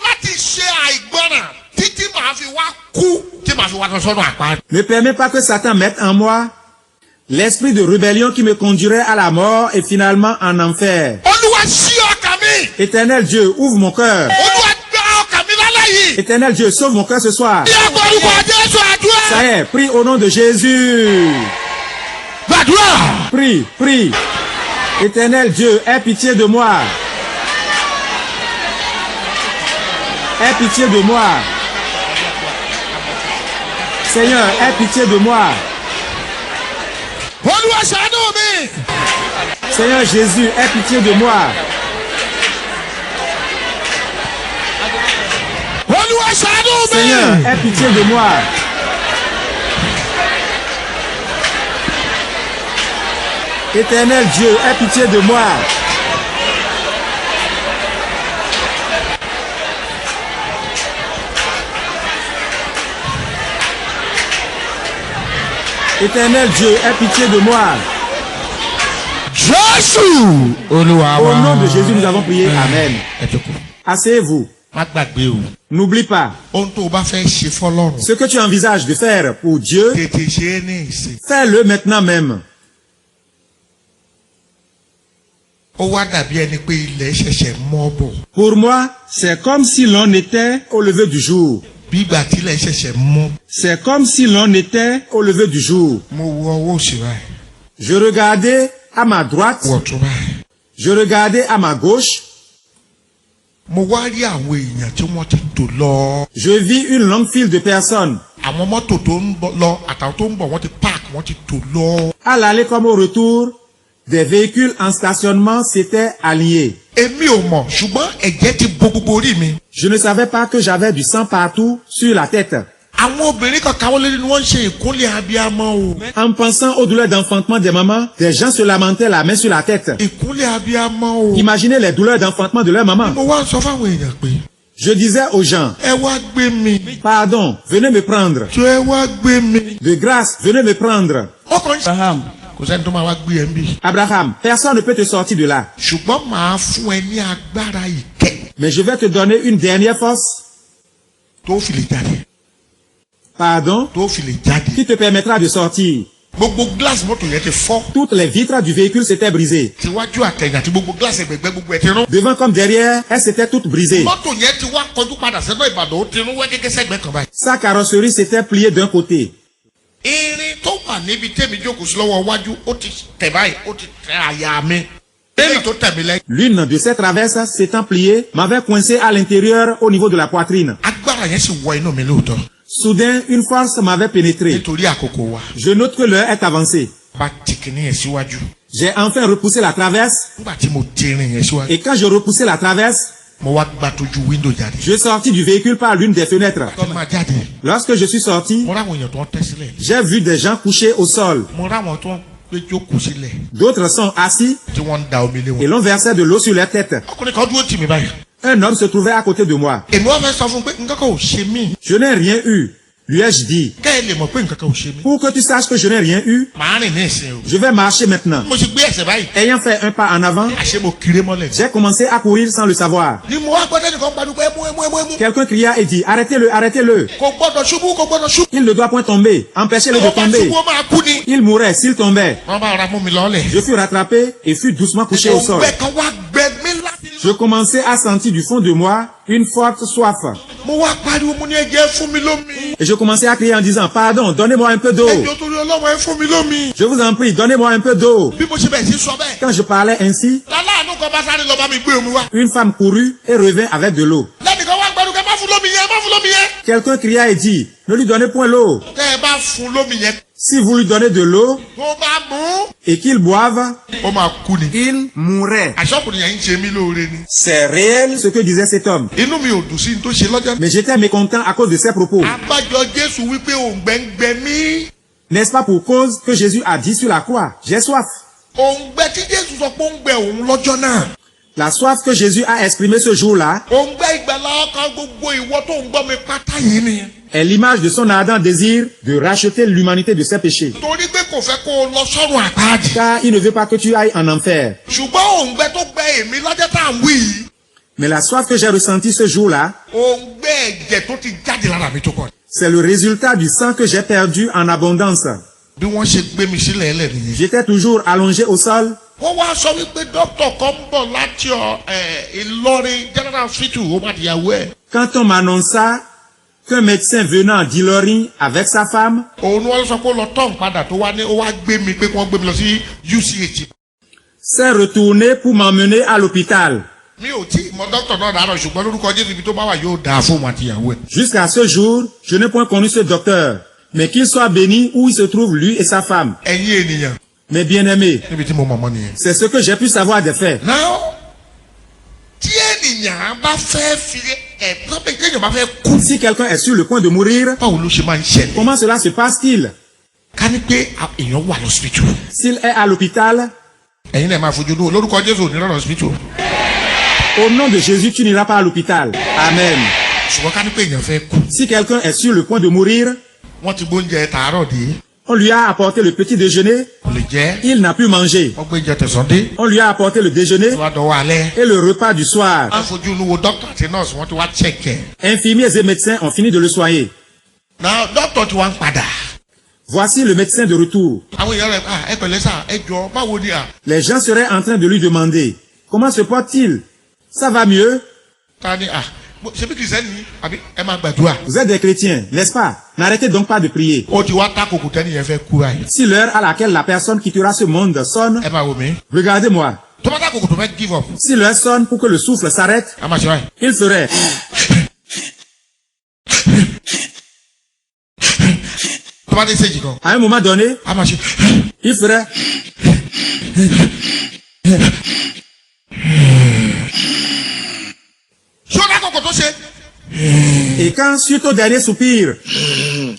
láti ṣe àìgbọràn títí màá fi wá kú tí màá fi wá lọ sọ́nà àpárí. Ne permets pas que Satan mette en moi l'esprit de rébellion qui me conduirait à la mort et finalement en enfer. Olúwa ṣí ọkàn mi. Éternel Dieu, ouvre mon cœur. Olúwa gbá ọkàn mi lálẹ́ yìí. Éternel Dieu, sauve mon cœur ce soir. bí agbórúkọ Jésù àdúrà. Ça y est, prie au nom de Jésus. gbàdúrà. Prie, prie. Éternel Dieu, aie pitié de moi. Aie pitié de moi. Seigneur, aie pitié de moi. Olúwa ṣàánú mi. Seigneur Jésus, aie pitié de moi. Olúwa ṣàánú mi. Seigneur, aie pitié de moi. Éternel Dieu, aie pitié de moi. Éternel Dieu, aie pitié de moi. Jésù. Olúwa Au wa. nom de Jésus, nous avons prié. Amen. ẹ jókòó. Asseyez-vous. má gbàgbé o. N'oublie pas, ohun tó o bá fẹ́ ṣe fọ́lọ́run. ce que tu envisages de faire pour Dieu, tètè ṣe é ní ìsìn. fais-le maintenant même. ó wá dàbí ẹni pé ilẹ̀ ṣẹ̀ṣẹ̀ mọ́ bọ̀. Pour moi, c'est comme si l'on était au lever du jour. bí ìgbà tí ilẹ̀ ṣẹ̀ṣẹ̀ mọ́. C'est comme si l'on était au lever du jour. mo wo ọwọ́ òsì báyìí. Je regardais à ma droite, wọ̀ tún báyìí. je regardais à ma gauche, mo wá rí àwọn èèyàn tí wọ́n ti tò lọ. Je vis une longue file de personnes. àwọn mọ́tò tó ń bọ̀ lọ àtàwọn tó ń bọ̀ wọ́n ti park wọ́n ti tò lọ. À l'aller comme au retour, des véhicules en stationnement s'étaient alignés. èmi ò mọ̀ ṣùgbọ́n ẹ̀jẹ̀ ti bo gbogbo orí mi. Je ne savais pas que j'avais du sang partout sur la tête. àwọn obìnrin kan káwọ́ lé ni wọ́n ń ṣe ìkúnlẹ̀ abiyamọ o. En pensant aux douleurs d'enfantement des mamans, des gens se lamentaient la main sur la tête. ìkúnlẹ̀ abiyamọ o. Imaginez les douleurs d'enfantement de leur maman. mo wá ń sọ fáwọn èèyàn pé. Je disais aux gens, ẹ wá gbé mi. pardon, venez me prendre. tó ẹ wá gbé mi. De grâce, venez me prendre. ọkùnrin Abraham kò sẹ́ni tó máa wá gbé ẹ ń bì. Abraham, personne ne peut te sortir de là. ṣùgbọ́n màá fún ẹ ní agbára ìkẹ́. Mais je vais te donner une dernière force. tó fi lè jáde. Pardon, tó fi lè jáde. qui te permettra de sortir. gbogbo glace mọ́tò yẹn ti fọ́. Toutes les vitres du véhicule s'étaient brisées. tiwájú àtẹ̀yìn àti gbogbo glace ẹgbẹ̀gbẹ́ gbogbo ẹ̀ ti rún. Devant comme derrière, elles s'étaient toutes brisées. mọ́tò yẹn ti wá kọjú padà sẹ́dọ̀ Ìbàdàn ó ti rún wẹ́ gẹ́gẹ́ sẹ́gbẹ́ kan báyìí. Sa carrosserie s'était pliée d'un côté. irin tó wà níbi tẹ́mi jókòó sí lọ́wọ́ iwájú ó ti tẹ̀ báyìí ó ti tẹ̀ àyà mi. lẹ́yìn tó tẹ̀ mí lẹ́yìn. L'une de ces traverses s'étant pliée m'avait coincé à l'intérieur au niveau de la poitrine. agbára yẹn sì wọ inú mi lóòótọ́. Soudain, une force m'avait pénétré. nítorí àkókò wa. Je note que l'heure est avancée. bá ti kìíní yẹn síwájú. J'ai enfin repoussé la traverse, nígbà tí mo ti irin yẹn síwájú. et quand je repoussais la traverse, mo wá gbà tójú wíńdò jáde. je sortis du véhicule par l'une des fenêtres. kí máa jáde. Lorsque je suis sorti, mo ráwọn èèyàn tó ń tẹ́ sílẹ̀. j'ai vu des gens couchés au sol. mo ráwọn tó ń gbé jókòó sílẹ̀. D'autres sont assis tí wọ́n ń da omi lé et wọn. l'on versait de l'eau sur leur tête. ọkùnrin kan dúró tì mí báyìí. Un homme se trouvait à côté de moi. èmi wá fẹ́ sọ fún un pé nǹkan kan ò ṣe mí. Je n'ai rien eu, lui ai-je dit. kẹ́ ẹ lè mọ̀ pé nǹkan kan ò ṣe mí. Pour que tu saches que je n'ai rien eu, màá rìn ní ìsìn o. je vais marcher maintenant. mo ti gbé ẹsẹ̀ báyìí. Ayant fait un pas en avant, àṣé mo kiri mọ́lẹ̀. j'ai commencé à courir sans le savoir. ni mo wá gbọ́dọ̀ nìkan gbàdúgbò ẹmú. Quelqu'un cria et dit, arrêtez-le, arrêtez-le. kò gbọ́dọ̀ ṣubú kò gbọ́dọ̀ ṣubú. Il ne doit point tomber. Empêchez-le de ó bá tomber. ṣubú ó máa kú ni. Il mourrait s'il tombait. wọ́n bá ra mú mi lọ́lẹ̀. Je fus rattrapé et fus doucement couché au sol. òǹgbẹ kan wá gbẹ mí láti. Je commençais à sentir du fond de moi une forte soif. mo wá pariwo mo ní ẹ̀jẹ̀ fún mi lómi. Et je commençais à crier en disant, pardon, donnez-moi un peu d'eau. ẹjọ́ torí Ọlọ́run ẹ fún mi lómi. Je vous en prie, donnez-moi un peu d'eau. bí mo ṣe bẹ̀ sí sọ bẹ́ẹ̀. Quand je parlais ainsi, láláàánú kan bá sáré lọ bá mi gbé omi wá. une femme courut et revint avec de l'eau. lẹ́nìkan wá gbàdúgbò ẹ má fún lómi yẹn ẹ má fún lómi yẹn. Quelqu'un cria et dit, ne lui donnez point l'eau. tẹ́ ẹ bá fún lómi yẹn. Si vous lui donnez de l'eau tó bá mú. et qu'il boive, ó máa kú ni. il mourrait. àṣọkùnrin yẹn ń ṣe mí lóore ni. C'est réel ce que disait cet homme. inú mi ò dùn sí ní tó ṣe lọ́jọ́. Mais j'étais mécontent à cause de ses propos. abájọ Jésù wípé òǹgbẹ ń gbẹ mí. N'est-ce pas pour cause que Jésus a dit sur la croix, j'ai soif. òǹgbẹ tí Jésù sọ pé ó ń gbẹ òun lọ́jọ́ náà. La soif que Jésus a exprimée ce jour-là òǹgbẹ ìgbàlá ọkàn gbogbo ìwọ tó ń gbọ́ mi pátá yìí ni. est l'image de son ardent désir de racheter l'humanité de ses péchés. torí pé kò fẹ́ kó o lọ sọ́run àpáàdì. Car il ne veut pas que tu ailles en enfer. ṣùgbọ́n òǹgbẹ tó gbẹ èmi lọ́jọ́ tá à ń wí yìí. Mais la soif que j'ai ressentie ce jour-là, òǹgbẹ ẹ̀jẹ̀ tó ti jáde lára mi tó kọ. c'est le résultat du sang que j'ai perdu en abondance. bí wọ́n ṣe gbé mi sílẹ̀ ẹlẹ́ nìyẹn. J'étais toujours allongé au sol. wọ́n wá sọ wípé dókítà kan ń bọ̀ láti Ìlọrin General Hospital ó má dìyàwó ẹ̀. Quand on m'annonça qu'un médecin venant d'Ilorin avec sa femme òun ni wọ́n sọ pé ó lọ tán padà tó wá ní ó wá gbé mi pé kí wọ́n gbé mi lọ sí UCH. s'est retourné pour m'emmener à l'hôpital. mi ò tí ì mọ dókítà náà dàárọ̀ ṣùgbọ́n lórúkọ Jésù ibi tó bá wà yóò dáa fún wọn àtìyàwó ẹ̀. Jusqu'à ce jour, je n'ai point connu ce docteur, mais qu'il soit béni où il se trouve lui et sa femme. ẹ̀yin ènìyàn Mes bien-aimés, níbi tí mo mọ̀ mọ́ nìyẹn. c'est ce que j'ai pu savoir des faits. náà tí ènìyàn bá fẹ́ fi tọ́pẹ̀ tí ènìyàn bá fẹ́ kú. Si quelqu'un est sur le point de mourir, báwo ló ṣe máa ń ṣẹlẹ̀. comment cela se passe-t-il? ká ní pé èèyàn wà lọ́sibítù. S'il est à l'hôpital, ẹ̀yin náà máa fojú lóò lórúkọ Jésù ò ní lọ́nà lọ́sibítù. au nom de Jésus, tu n'iras pas à l'hôpital. Amen. ṣùgbọ́n ká ní pé èèyàn fẹ́ kú. Si quelqu'un est sur le point de mourir, wọ́n ti gbóúnjẹ tàárọ̀ dé. on lui a apporté le petit déjeuner, kò lè jẹ́. il n'a pu manger. wọ́n gbé oúnjẹ tẹ̀sán dé. On lui a apporté le déjeuner wọ́n á dọ̀wọ́ alẹ́. et le repas du soir. wọ́n fojú inú wo dókítà àti nọ́ọ̀sì wọ́n ti wá chẹ́kẹ̀. Infirmiers et médecins ont fini de le soigner. náà dókítà ti wá ń padà. Voici le médecin de retour. àwọn èèyàn rẹ̀ ẹ pẹ̀lẹ́ sà ẹ jọ báwo ni à. Les gens seraient en train de lui demander, comment se porte-t-il? Ça va mieux? ta ni à ṣe bí kìrìsìtẹ́nì ni àbí ẹ máa gbàdúrà. Vous êtes des chrétiens, n'est-ce pas? N'arrêtez donc pas de prier. ó ti wá tákòkò tẹ́ni yẹn fẹ́ kú báyìí. Si l'heure à laquelle la personne quittera ce monde sonne, ẹ máa wò mí. regardez-moi. tó bá dá kòkò tó fẹ́ give up. Si l'heure sonne pour que le souffle s'arrête, a máa ṣe báyìí. il ferait. tó bá dé stage kan. À un moment donné, a máa ṣe. il ferait. ṣé ó dá kòkò tó ṣe. Et quand, suite au dernier soupir,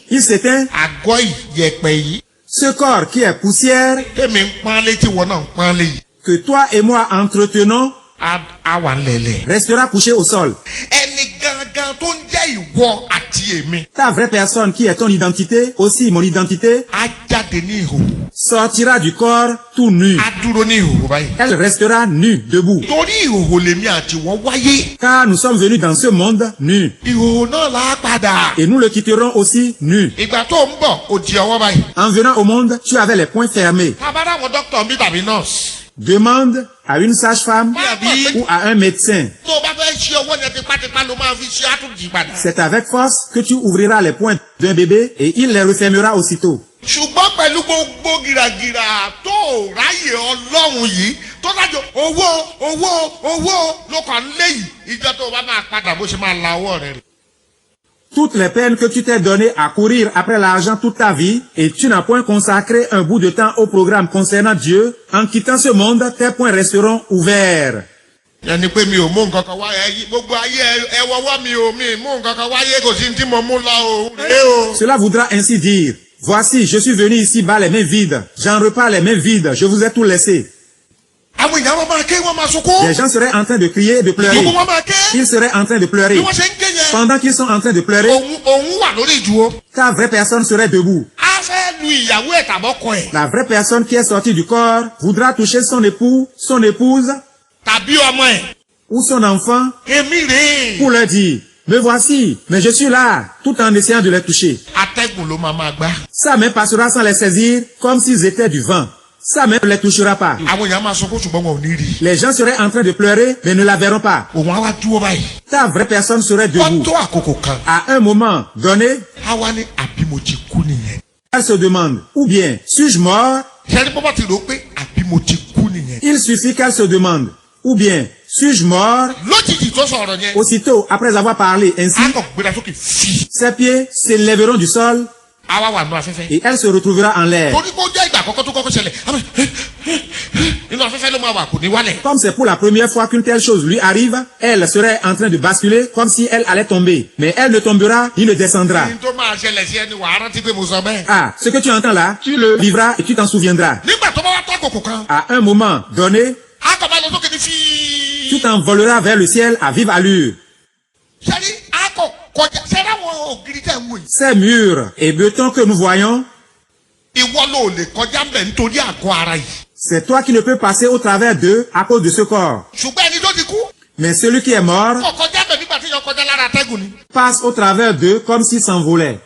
il s'éteint, àgọ́ ìyẹ̀pẹ̀ yìí. ce corps qui est poussière, tèmi ń pánlé tí wọn náà ń pánlé yìí. que toi et moi entretenons, a wà lẹ̀lẹ̀. restera couché au sol. ẹni gangan tó ń jẹ́ ìwọ àti èmi. Ta vraie personne qui est ton identité, aussi mon identité, á jáde ní ìhòòhò. sortira du corps tout nu. á dúró ní ìhòòhò báyìí. Elle restera nue, debout. torí ìhòòhò lèmi àti wọn wáyé. Car nous sommes venus dans ce monde nus. ìhòòhò náà là á padà. Et nous le quitterons aussi nus. ìgbà tó ń bọ̀ ó di ọwọ́ báyìí. En venant au monde, tu avais les poings fermés. tábàdà àwọn dókítà mi tàbí nọ́ọ̀sì. Demande à une sage-femme ou à un médecin. tó o bá fẹ́ ṣe ọwọ́ yẹn tipátipá ló máa fi ṣe àtúntì padà. C'est avec force que tu ouvriras les poings d'un bébé et il les refermera aussitôt. ṣùgbọ́n pẹ̀lú gbogbo gìràgìrà tó ráyè ọlọ́run yìí tó dájọ́ owó ló kàn ń léyìí ìjọ tó o bá máa padà bó ṣe máa la ọwọ́ rẹ rè. Toutes les peines que tu t'es donné à courir après l'argent toute ta vie et tu n'as point consacré un bout de temps au programme concernant Dieu, en quittant ce monde, tes poings resteront ouverts. yẹni pé mi ò mú nǹkan kan wáyé gbogbo ayé ẹ wọ́wọ́ mi ò mi mú nǹkan kan wáyé kò sí ní tí mo mú lọ o. Cela voudra ainsi dire, voici, je suis venu ici-bas les mains vides, j'en repars les mains vides, je vous ai tout laissé. àwọn èèyàn wọn máa ké wọn máa sunkún. Les gens seraient en train de crier et de pleurer. gbogbo wọn máa ké. Ils seraient en train de pleurer. bí wọ́n ṣe ń ké yẹn. Pendant qu'ils sont en train de pleurer, òun wà lórí ìdúró. ta vraie personne serait debout. a fẹ́ lu ìyàwó ẹ̀ tàbọ́kọ ẹ̀. La vraie personne qui est sortie du corps voudra toucher son époux, son épouse tàbí ọmọ ẹ̀. ou son enfant èmi rèé. pour leur dire, me voici, mais je suis là, tout en essayant de les toucher. atẹ́gùn ló máa gbá. Sa main passera sans les saisir comme s'ils étaient du vent. Sa main ne les touchera pas. àwọn èèyàn máa sunkún ṣùgbọ́n wọn ò ní rí. Les gens seraient en train de pleurer, mais ne la verront pas. òun á wá dúró báyìí. Ta vraie personne serait wọ́n debout. tó àkókò kan. À un moment donné, a wá ní àbí mo ti kú nìyẹn. elle se demande, ou bien, suis-je mort? ṣẹ́ni bọ́bá ti rò ó pé àbí mo ti kú nìyẹn. Il suffit qu'elle se demande, ou bien, suis-je mort? lójijì tó sọ̀rọ̀ yẹn. Aussitôt, après avoir parlé ainsi, a kàn gbéra sókè fi. ses pieds s'élèveront du sol a wá wà nù afẹ́fẹ́. et elle se retrouvera en l'air. torí kó jẹ́ ìgbà àkọ́kọ́ tó kọ́kọ́ ṣẹlẹ̀ inú afẹ́fẹ́ ló máa wà kò ní wálẹ̀. Comme c'est pour la première fois qu'une telle chose lui arrive, elle serait en train de basculer comme si elle allait tomber. Mais elle ne tombera, ni ne descendra. ní tó máa ṣẹlẹ̀ sí ẹni wàá rántí pé mo sọ bẹ́ẹ̀. Ah, ce que tu entends là, tu le vivras et tu t'en souviendras. nígbà tó bá wá tó àkókò kan. À un moment donné, a kàn máa lọ sókè ní fi. tu t'envoleras vers le ciel à vive allure. sẹ́ni a kàn kọjá sẹ́ni àwọn ògiri tẹ̀ ń wò yìí. Ces murs et bétons que nous voyons, ìwọ ló lè kọjá mbẹ̀ nítorí àgọ́ ara yìí. c'est toi qui ne peux passer au travers d'eux à cause de ce corps. ṣùgbọ́n ẹni tó ti kú. Mais celui qui est mort kò kọjá mbẹ̀ nígbà tí yọ kọjá lára atẹ́gùn ni. passe au travers d'eux comme s'il s'envolait.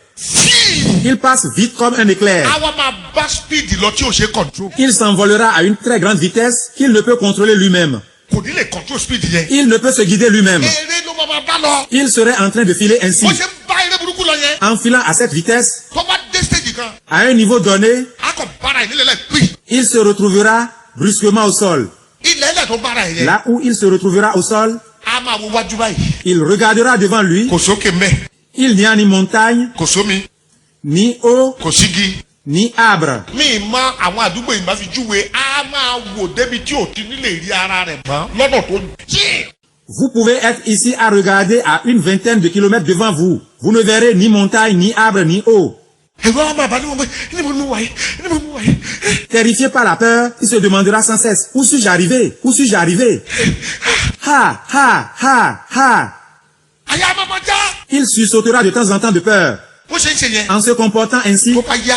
Il passe vite comme un éclair. àwa máa bá speed lọ tí o ṣe control. Il s'envolera à une très grande vitesse qu'il ne peut contrôler lui-même. kò ní lè control speed yẹn. Il ne peut se guider lui-même. eré ló máa bá lọ. Il serait en train de filer ainsi. bó ṣe ń bá eré burúkú lọ yẹn. En filant à cette vitesse, tó bá dé stage kan. à un niveau donné, a kàn bára ẹ̀ nílẹ̀ lẹ̀ pì. il se retrouvera brusquement au sol. ilẹ̀ ilẹ̀ tó bára ẹ̀ yẹn. Là où il se retrouvera au sol, a máa wo wájú báyìí. il regardera devant lui. kò sókè mbẹ. Il n'y a ni montagne, kò sómi. ni eau, kò sígi. ni arbre. mi mọ àwọn àdúgbò yìí máa fi júwe a máa wò débi tí ò ti nílè rí ara rẹ̀ mọ́ lọ́nà tó jí. Vous pouvez être ici à regarder à une vingtaine de kilomètres devant vous. Vous ne verrez ni montagne, ni arbre, ni eau. ẹ̀rọ a máa bá ní wọn bẹ ní mo mú wáyé ní mo mú wáyé. Terrifié par la peur, il se demandera sans cesse, où suis-je arrivé? Où suis-je arrivé? Ha, ha, ha, ha. àyà máa ma já. Il sursautera de temps en temps de peur. bó ṣe ń ṣe yẹn. En se comportant ainsi, tó bá yá.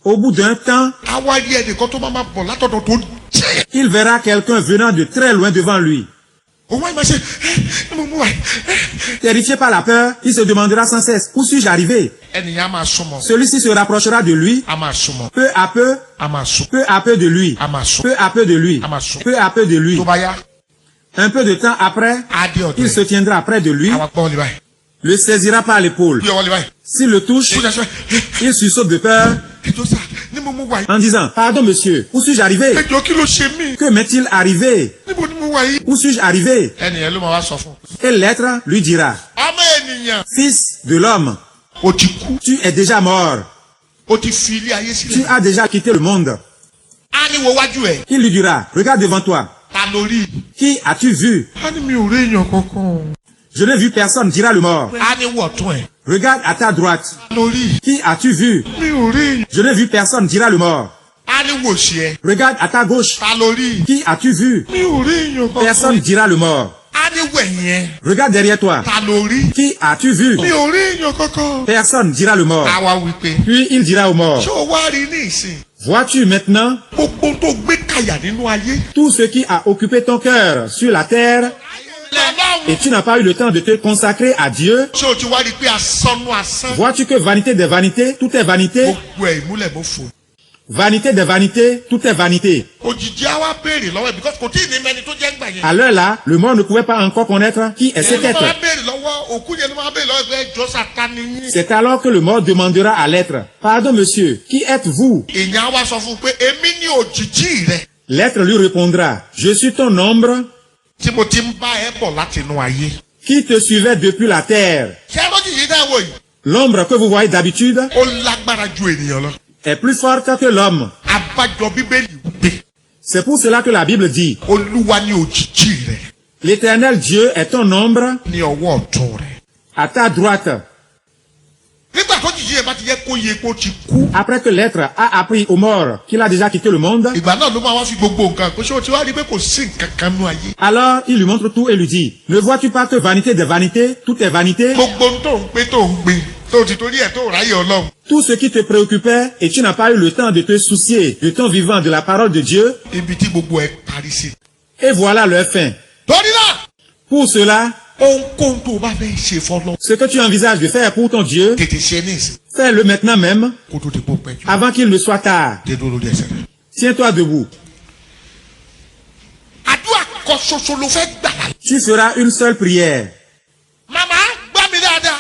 au bout d'un temps, a wá rí ẹnìkan tó máa ma bọ̀ látọ̀dọ̀ tó jẹ́. il verra quelqu'un venant de très loin devant lui. òun wáyé máa ṣe ní mo mú wáyé. Terrifié par la peur, il se demandera sans cesse, où suis-je arrivé? ènìyàn a máa súnmọ́. Celui-ci se rapprochera de lui, a máa súnmọ́. peu à peu, a máa sún. peu à peu de lui, a máa sún. peu à peu de lui, peu à peu de lui. tó bá yá. Un peu de temps après, a dé ọ̀dọ̀ il se ẹ̀. tiendra près de lui, a wá gbọ́ wọlé báyìí. le saisira par l'épaule. bí ọwọ́ lé báyìí. S'il le touche, ó jẹ́ sọ il sursaute de peur, ètò sá ní mo mú wá yìí. en disant, pardon monsieur, où suis-je arrivé? Ẹjọ́ kí ló ṣe mí? Que m'est-il arrivé? Níbo ni mo wá yìí? Où suis-je arrivé? Ẹnìyẹn ló máa wá sọ fún. Et l'être lui dira, Ọmọ ènìyàn. fils de l'homme, O ti kú. tu es déjà mort. O ti fi ilé ayé Tu sílẹ̀. as déjà quitté le monde. A ní wo wájú ẹ̀. Il lui dira, regarde devant toi. Ta lórí. Qui as-tu vu? A ní mi ò rí èèyàn kankan. Je n'ai vu personne, dira le mort. A ní wọ̀ tún ẹ̀. Regarde à ta droite. Ta lórí. Qui as-tu vu? Mi ò rí èèyàn. Je n'ai vu personne, dira le mort. A ní wò sí ẹ. Regarde à ta gauche. Ta lórí. Qui as-tu vu? Mi ò rí èèyàn kankan. Personne, dira le mort. A ní wẹ̀yìn ẹ. Regarde derrière toi. Ta lórí. Qui as-tu vu? Mi ò rí èèyàn kankan. Personne, dira le mort. A wá wí pé. Puis il dira au mort, Ṣé o wá rí ní ìsìn? vois-tu maintenant Gbogbo tó gbé kàyà nínú ayé. tout ce qui a occupé ton cœur sur la terre et tu n'as pas eu le temps de te consacrer à Dieu? Ṣé o ti wá rí pé asánú asán? Vois-tu que vanité des vanités, tout est vanité? Gbogbo ẹ̀ ìmúlẹ̀ mo fò. Vanité des vanités, tout est vanité. Òjijì á wá béèrè lọ́wọ́ ẹ̀ because kò tí ì ní mẹ́ni tó jẹ́ ń gbà yẹn. À l'heure là, le monde ne pouvait pas encore connaître qui est cet Ẹni être. tó máa béèrè lọ́wọ́ òkú yẹn ló máa béèrè lọ́wọ́ ẹgbẹ́ ìjọ Sátánì yín. C'est alors que le mort demandera à l'être, pardon monsieur, qui êtes-vous? Èèyàn á wá sọ fún un pé èmi ní òjijì rẹ̀ L'être lui répondra, je suis ton ombre tí mo ti ń bá ẹ bọ̀ láti inú ayé. qui te suivait depuis la terre. Ṣé lójijì náà wò yìí? L'ombre que vous voyez d'habitude Ó lágbára ju ènìyàn lọ. est plus forte que l'homme. Abájọ Bíbélì wípé C'est pour cela que la Bible dit, Olúwa ní òjijì rẹ̀ l'Éternel Dieu est ton ombre ní ọwọ́ ọ̀tún rẹ̀. à ta droite. Nígbà tó jìjì yẹn bá ti yẹ kó yẹ kó ti kú. Après que l'être a appris aux morts qu'il a déjà quitté le monde, Ìgbà náà ló máa wá fi gbogbo nǹkan pé ṣé o ti wá rí pé kò sí nǹkan kan nú ayé. alors il lui montre tout et lui dit, ne vois-tu pas que vanité des vanités, tout est vanité? Gbogbo ohun tó ń pé tó ń gbé tó ti torí ẹ̀ tó ráyè Ọlọ́run. Tout ce qui te préoccupait et tu n'as pas eu le temps de te soucier de ton vivant, de la parole de Dieu, Ibi tí gbogbo ẹ̀ parí sí. et voilà leur fin. Torí náà, Pour cela, ohunkóhun tó o bá fẹ́ ṣe fọ́lọ́. ce que tu envisages de faire pour ton Dieu, Tètè ṣe ní ìsìn fais-le maintenant même, kó tó di pọ̀ pẹ́ jù. avant qu'il ne soit tard. Dédó lórí ẹsẹ̀ rẹ̀. Tiens-toi debout. Àdúrà kan ṣoṣo ló fẹ́ gbà láyé. Tu feras une seule prière. Màmá gbọ́ mi dáadáa.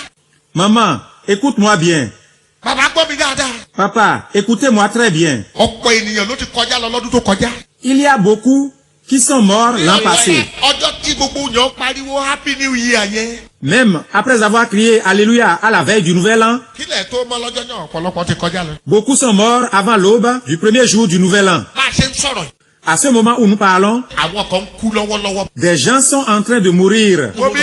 Maman, écoute-moi bien. Bàbá gbọ́ mi dáadáa. Papa, écoutez-moi très bien. Ọ̀pọ̀ ènìyàn ló ti kọjá lọ lọ́dún tó kọjá. Il y a beaucoup qui sont morts l'an passé. Ọjọ́ tí gbogbo yàn pariwo happy new year yẹn. Même après avoir crié Alléluia à la veille du nouvel an, Kílẹ̀ tó mọ́ lọ́jọ́ náà ọ̀pọ̀lọpọ̀ ti kọjá lọ. beaucoup sont morts avant l'aube du premier jour du nouvel an. Bá a ṣe ń sọ̀rọ̀ yìí, À ce moment où nous parlons, àwọn kan ń kú lọ́wọ́lọ́wọ́. des gens sont en train de mourir. Omi,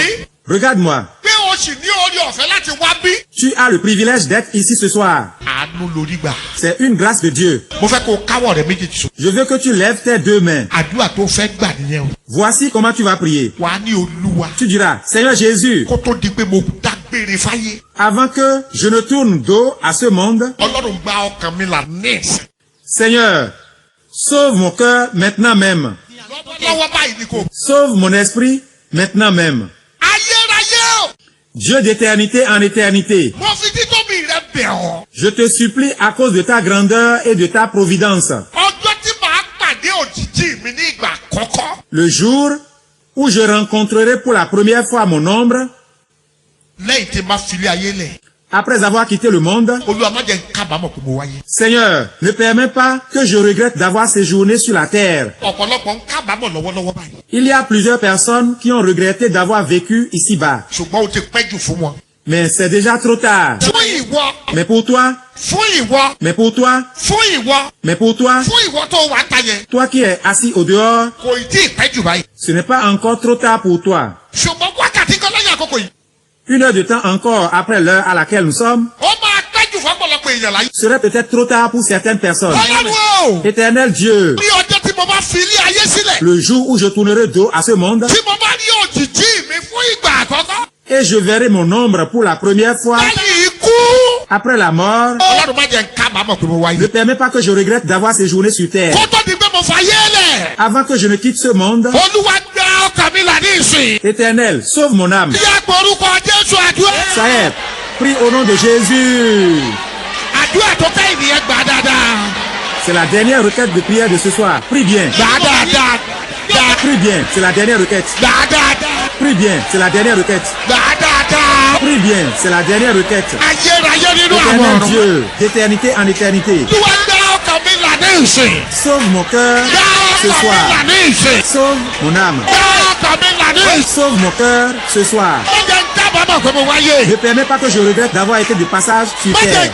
Regarde-moi, pé o sì ní orí ọ̀fẹ́ láti wá bí. tu as le privilège d'être ici ce soir. Àánú lórí gbà. C'est une grâce de Dieu. Mo fẹ́ kó o káwọ̀ rẹ̀ méjèèjì sùn. Je veux que tu lèves tes deux mains. Àdúrà tó fẹ́ gbà nìyẹn o. Voici comment tu vas prier. Wà á ní Olúwa. Tu diras, Seigneur Jésus, Kó tó di pé mo dágbére fáyé. avant que je ne tourne dos à ce monde, Ọlọ́run gba ọkàn mi là ní ìsìn. Seigneur, sauve mon cœur maintenant même. Lọ́wọ́ báyìí ni kò. Sauve mon esprit maintenant même. Ayérayé o. Dieu d'éternité en éternité, Mo fi títóbi rẹ bẹ̀ ọ́. je te supplie à cause de ta grandeur et de ta providence, Ọjọ́ tí màá pàdé òjijì mi ní ìgbà àkọ́kọ́. le jour où je rencontrerai pour la première fois mon ombre, Lẹ́yìn tí màá filé ayé lẹ̀. après avoir quitté le monde, Olúwa má jẹ́ n kábàámọ̀ pé mo wáyé. Seigneur, ne permets pas que je regrette d'avoir séjourné sur la terre. Ọ̀pọ̀lọpọ̀ ń kábàámọ̀ lọ́wọ́lọ́wọ́ báyìí. Il y a plusieurs personnes qui ont regretté d'avoir vécu ici-bas, Ṣùgbọ́n o ti pẹ́ jù fún wọn. mais c'est déjà trop tard. Fún ìwọ. Mais pour toi, Fún ìwọ. mais pour toi, Fún ìwọ. mais pour toi, Fún ìwọ tó wà ta yẹn. toi qui es assis au dehors, Kò ì tí ì pẹ́ jù báyìí. ce n'est pas encore trop tard pour toi. Ṣùgbọ́n wákàtí kan lẹ́yìn àkókò yìí. Une heure de temps encore après l'heure à laquelle nous sommes, Ó máa pẹ́ jù fún ọ̀pọ̀lọpọ̀ èèyàn láyé. serait peut-être trop tard pour certaines personnes. Ọlọ́run o. Éternel Dieu, Ní ọjọ́ tí mo bá fi ilé ayé sílẹ̀. le jour où je tournerai dos à ce monde Tí mo bá rí òjijì mi fún ìgbà àkọ́kọ́. et je verrai mon ombre pour la première fois Lẹ́yìn ikú. après la mort, Ọlọ́run má jẹ́ n kábàámọ̀ pé mo ne wáyé. permets pas que je regrette d'avoir séjourné sur terre. Kó tó di pé mo fàyè lẹ̀. Avant que je ne quitte ce monde, Olúwa gba ọkàn mi là ní ìsìn. Éternel, sauve mon âme. Yá porúkọ Jésù àdúrà. Ça y est, prie au nom de Jésus. Àdúrà tó kẹ́ ènìyàn gbà dáadáa. C'est la dernière requête de prière de ce soir. Prie bien, Gbà dáadáa. prie bien, c'est la dernière requête. Gbà dáadáa. Prie bien, c'est la dernière requête. Gbà dáadáa. Prie bien, c'est la dernière requête. Ayérayé nínú àwọn Éternel ọ̀run. Dieu, d'éternité en éternité. Olúwa gba ọkàn Sauve mon cœur ce soir. Sauve mon âme. Sauve mon cœur ce soir. Ne permets pas que je regrette d'avoir été de passage sur terre.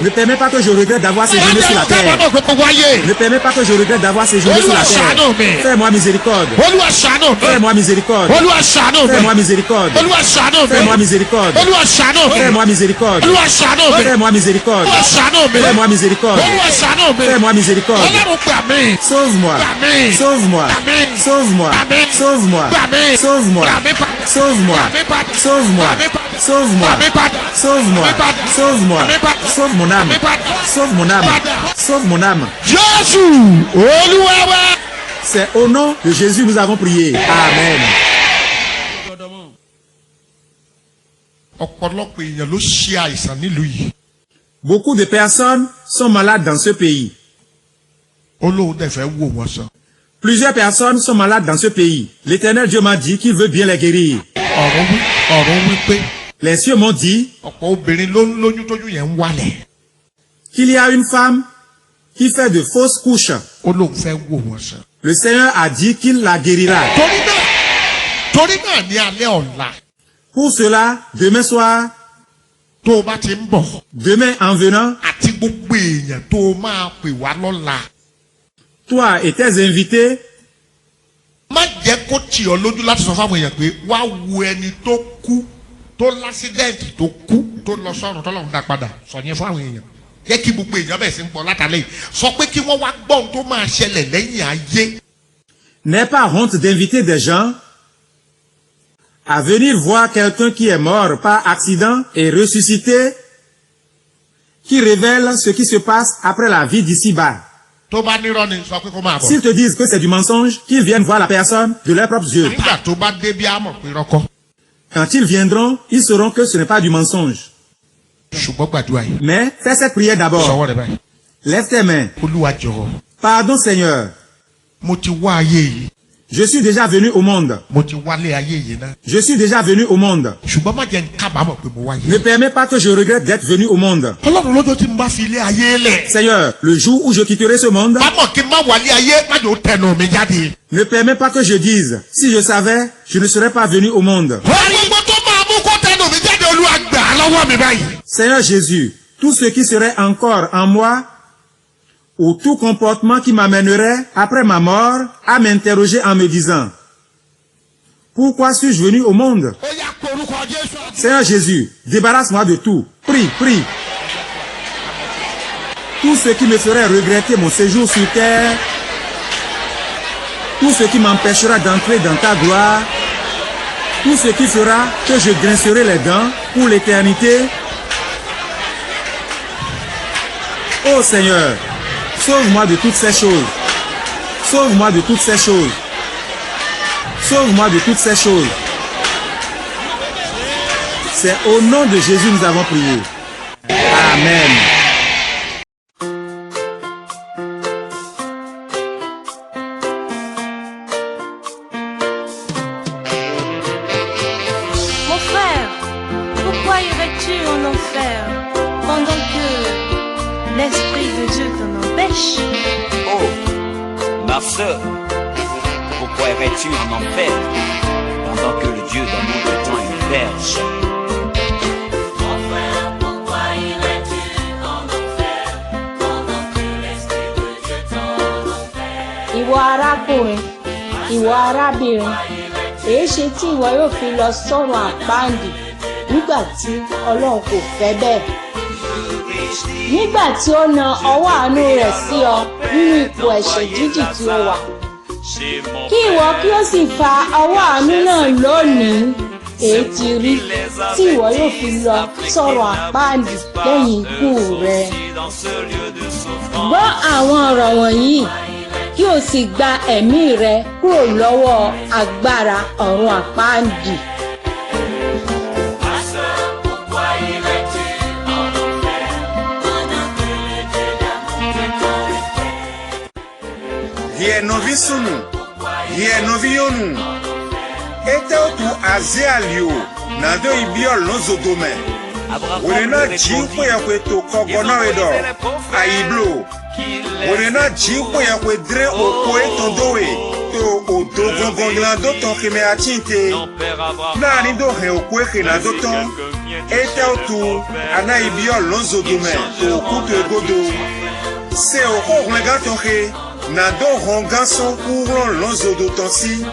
Ne permets pas que je regrette d'avoir séjourné sur la terre. Ne permets pas que je regrette d'avoir séjourné sur la terre. Fais-moi miséricorde. Fais-moi miséricorde. Fais-moi miséricorde. Fais-moi miséricorde. Fais-moi miséricorde. Fais-moi miséricorde. Fais-moi miséricorde. Fais-moi miséricorde. Sauve-moi. Sauve-moi. Sauve-moi. Sauve-moi. Sauve-moi. Sauve-moi. Sauve-moi. Sauve-moi. Sauve-moi. Sauve-moi. Sauve mon âme. Sauve mon âme. Sauve mon âme. C'est au nom de Jésus que nous avons prié. Amen. Beaucoup de personnes sont malades dans ce pays. Plusieurs personnes sont malades dans ce pays. L'Éternel Dieu m'a dit qu'il veut bien les guérir. Les cieux m'ont dit qu'il y a une femme qui fait de fausses couches. Le Seigneur a dit qu'il la guérira. Pour cela, demain soir, demain en venant, toi et tes invités, n'aie pas honte d'inviter des gens à venir voir quelqu'un qui est mort par accident et ressuscité, qui révèle ce qui se passe après la vie d'ici-bas. S'ils te disent que c'est du mensonge, qu'ils viennent voir la personne de leurs propres yeux. Quand ils viendront, ils sauront que ce n'est pas du mensonge. Mais fais cette prière d'abord. Lève tes mains. Pardon Seigneur. Je suis déjà venu au monde. Je suis déjà venu au monde. Ne permets pas que je regrette d'être venu au monde. Seigneur, le jour où je quitterai ce monde, ne permets pas que je dise, si je savais, je ne serais pas venu au monde. Seigneur Jésus, tout ce qui serait encore en moi, ou tout comportement qui m'amènerait, après ma mort, à m'interroger en me disant, pourquoi suis-je venu au monde? Seigneur Jésus, débarrasse-moi de tout. Prie, prie. Tout ce qui me ferait regretter mon séjour sur terre, tout ce qui m'empêchera d'entrer dans ta gloire, tout ce qui fera que je grincerai les dents pour l'éternité. Oh Seigneur, sauve-moi de toutes ces choses. Sauve-moi de toutes ces choses. Sauve-moi de toutes ces choses. C'est au nom de Jésus que nous avons prié. Amen. Mon frère, pourquoi irais-tu en enfer pendant que l'Esprit de Dieu t'en empêche? Oh, ma sœur, pourquoi irais-tu en enfer pendant que le Dieu d'amour te tend une perche? Mon frère, pourquoi irais-tu en enfer pendant que l'Esprit de Dieu t'en empêche? Ìwọ arákùnrin, ìwọ arábìnrin, èé ṣe tí ìwọ yóò fi lọ sọ́run àpáàdì nígbà tí Ọlọ́run kò fẹ́ bẹ́ẹ̀? Nígbà tí ó na ọwọ́ àánú rẹ̀ sí ọ nínú ipò ẹ̀ṣẹ̀ jíjì tí ó wà, kí ìwọ kí ó sì fa ọwọ́ àánú náà lónìí, èé ti rí tí ìwọ yóò fi lọ sọ́run àpáàdì lẹ́yìn ikú rẹ. Gbọ́ àwọn ọ̀rọ̀ wọ̀nyí kí o sì gba ẹ̀mí rẹ kúrò lọ́wọ́ agbára ọ̀run àpáàdì. Hie novi sunu, hie novi yonu. Ete otu aze alio, nado ibiol no zodome. Wenena ji kwe ya kweto kogono edo, aiblo, Wòlena dzi kpɔ ya kò dre òkò etɔn do we to odo gɔngɔngla do tɔn keme ati te. Naani do hɛn òkò ehena do tɔn. Eta tu ana ibi ɔlɔnzo do mɛ to òkú to egodo. Se òkò hlɛga tɔn he na do hɔn gasɔn kúrò lɔnzo do tɔn si.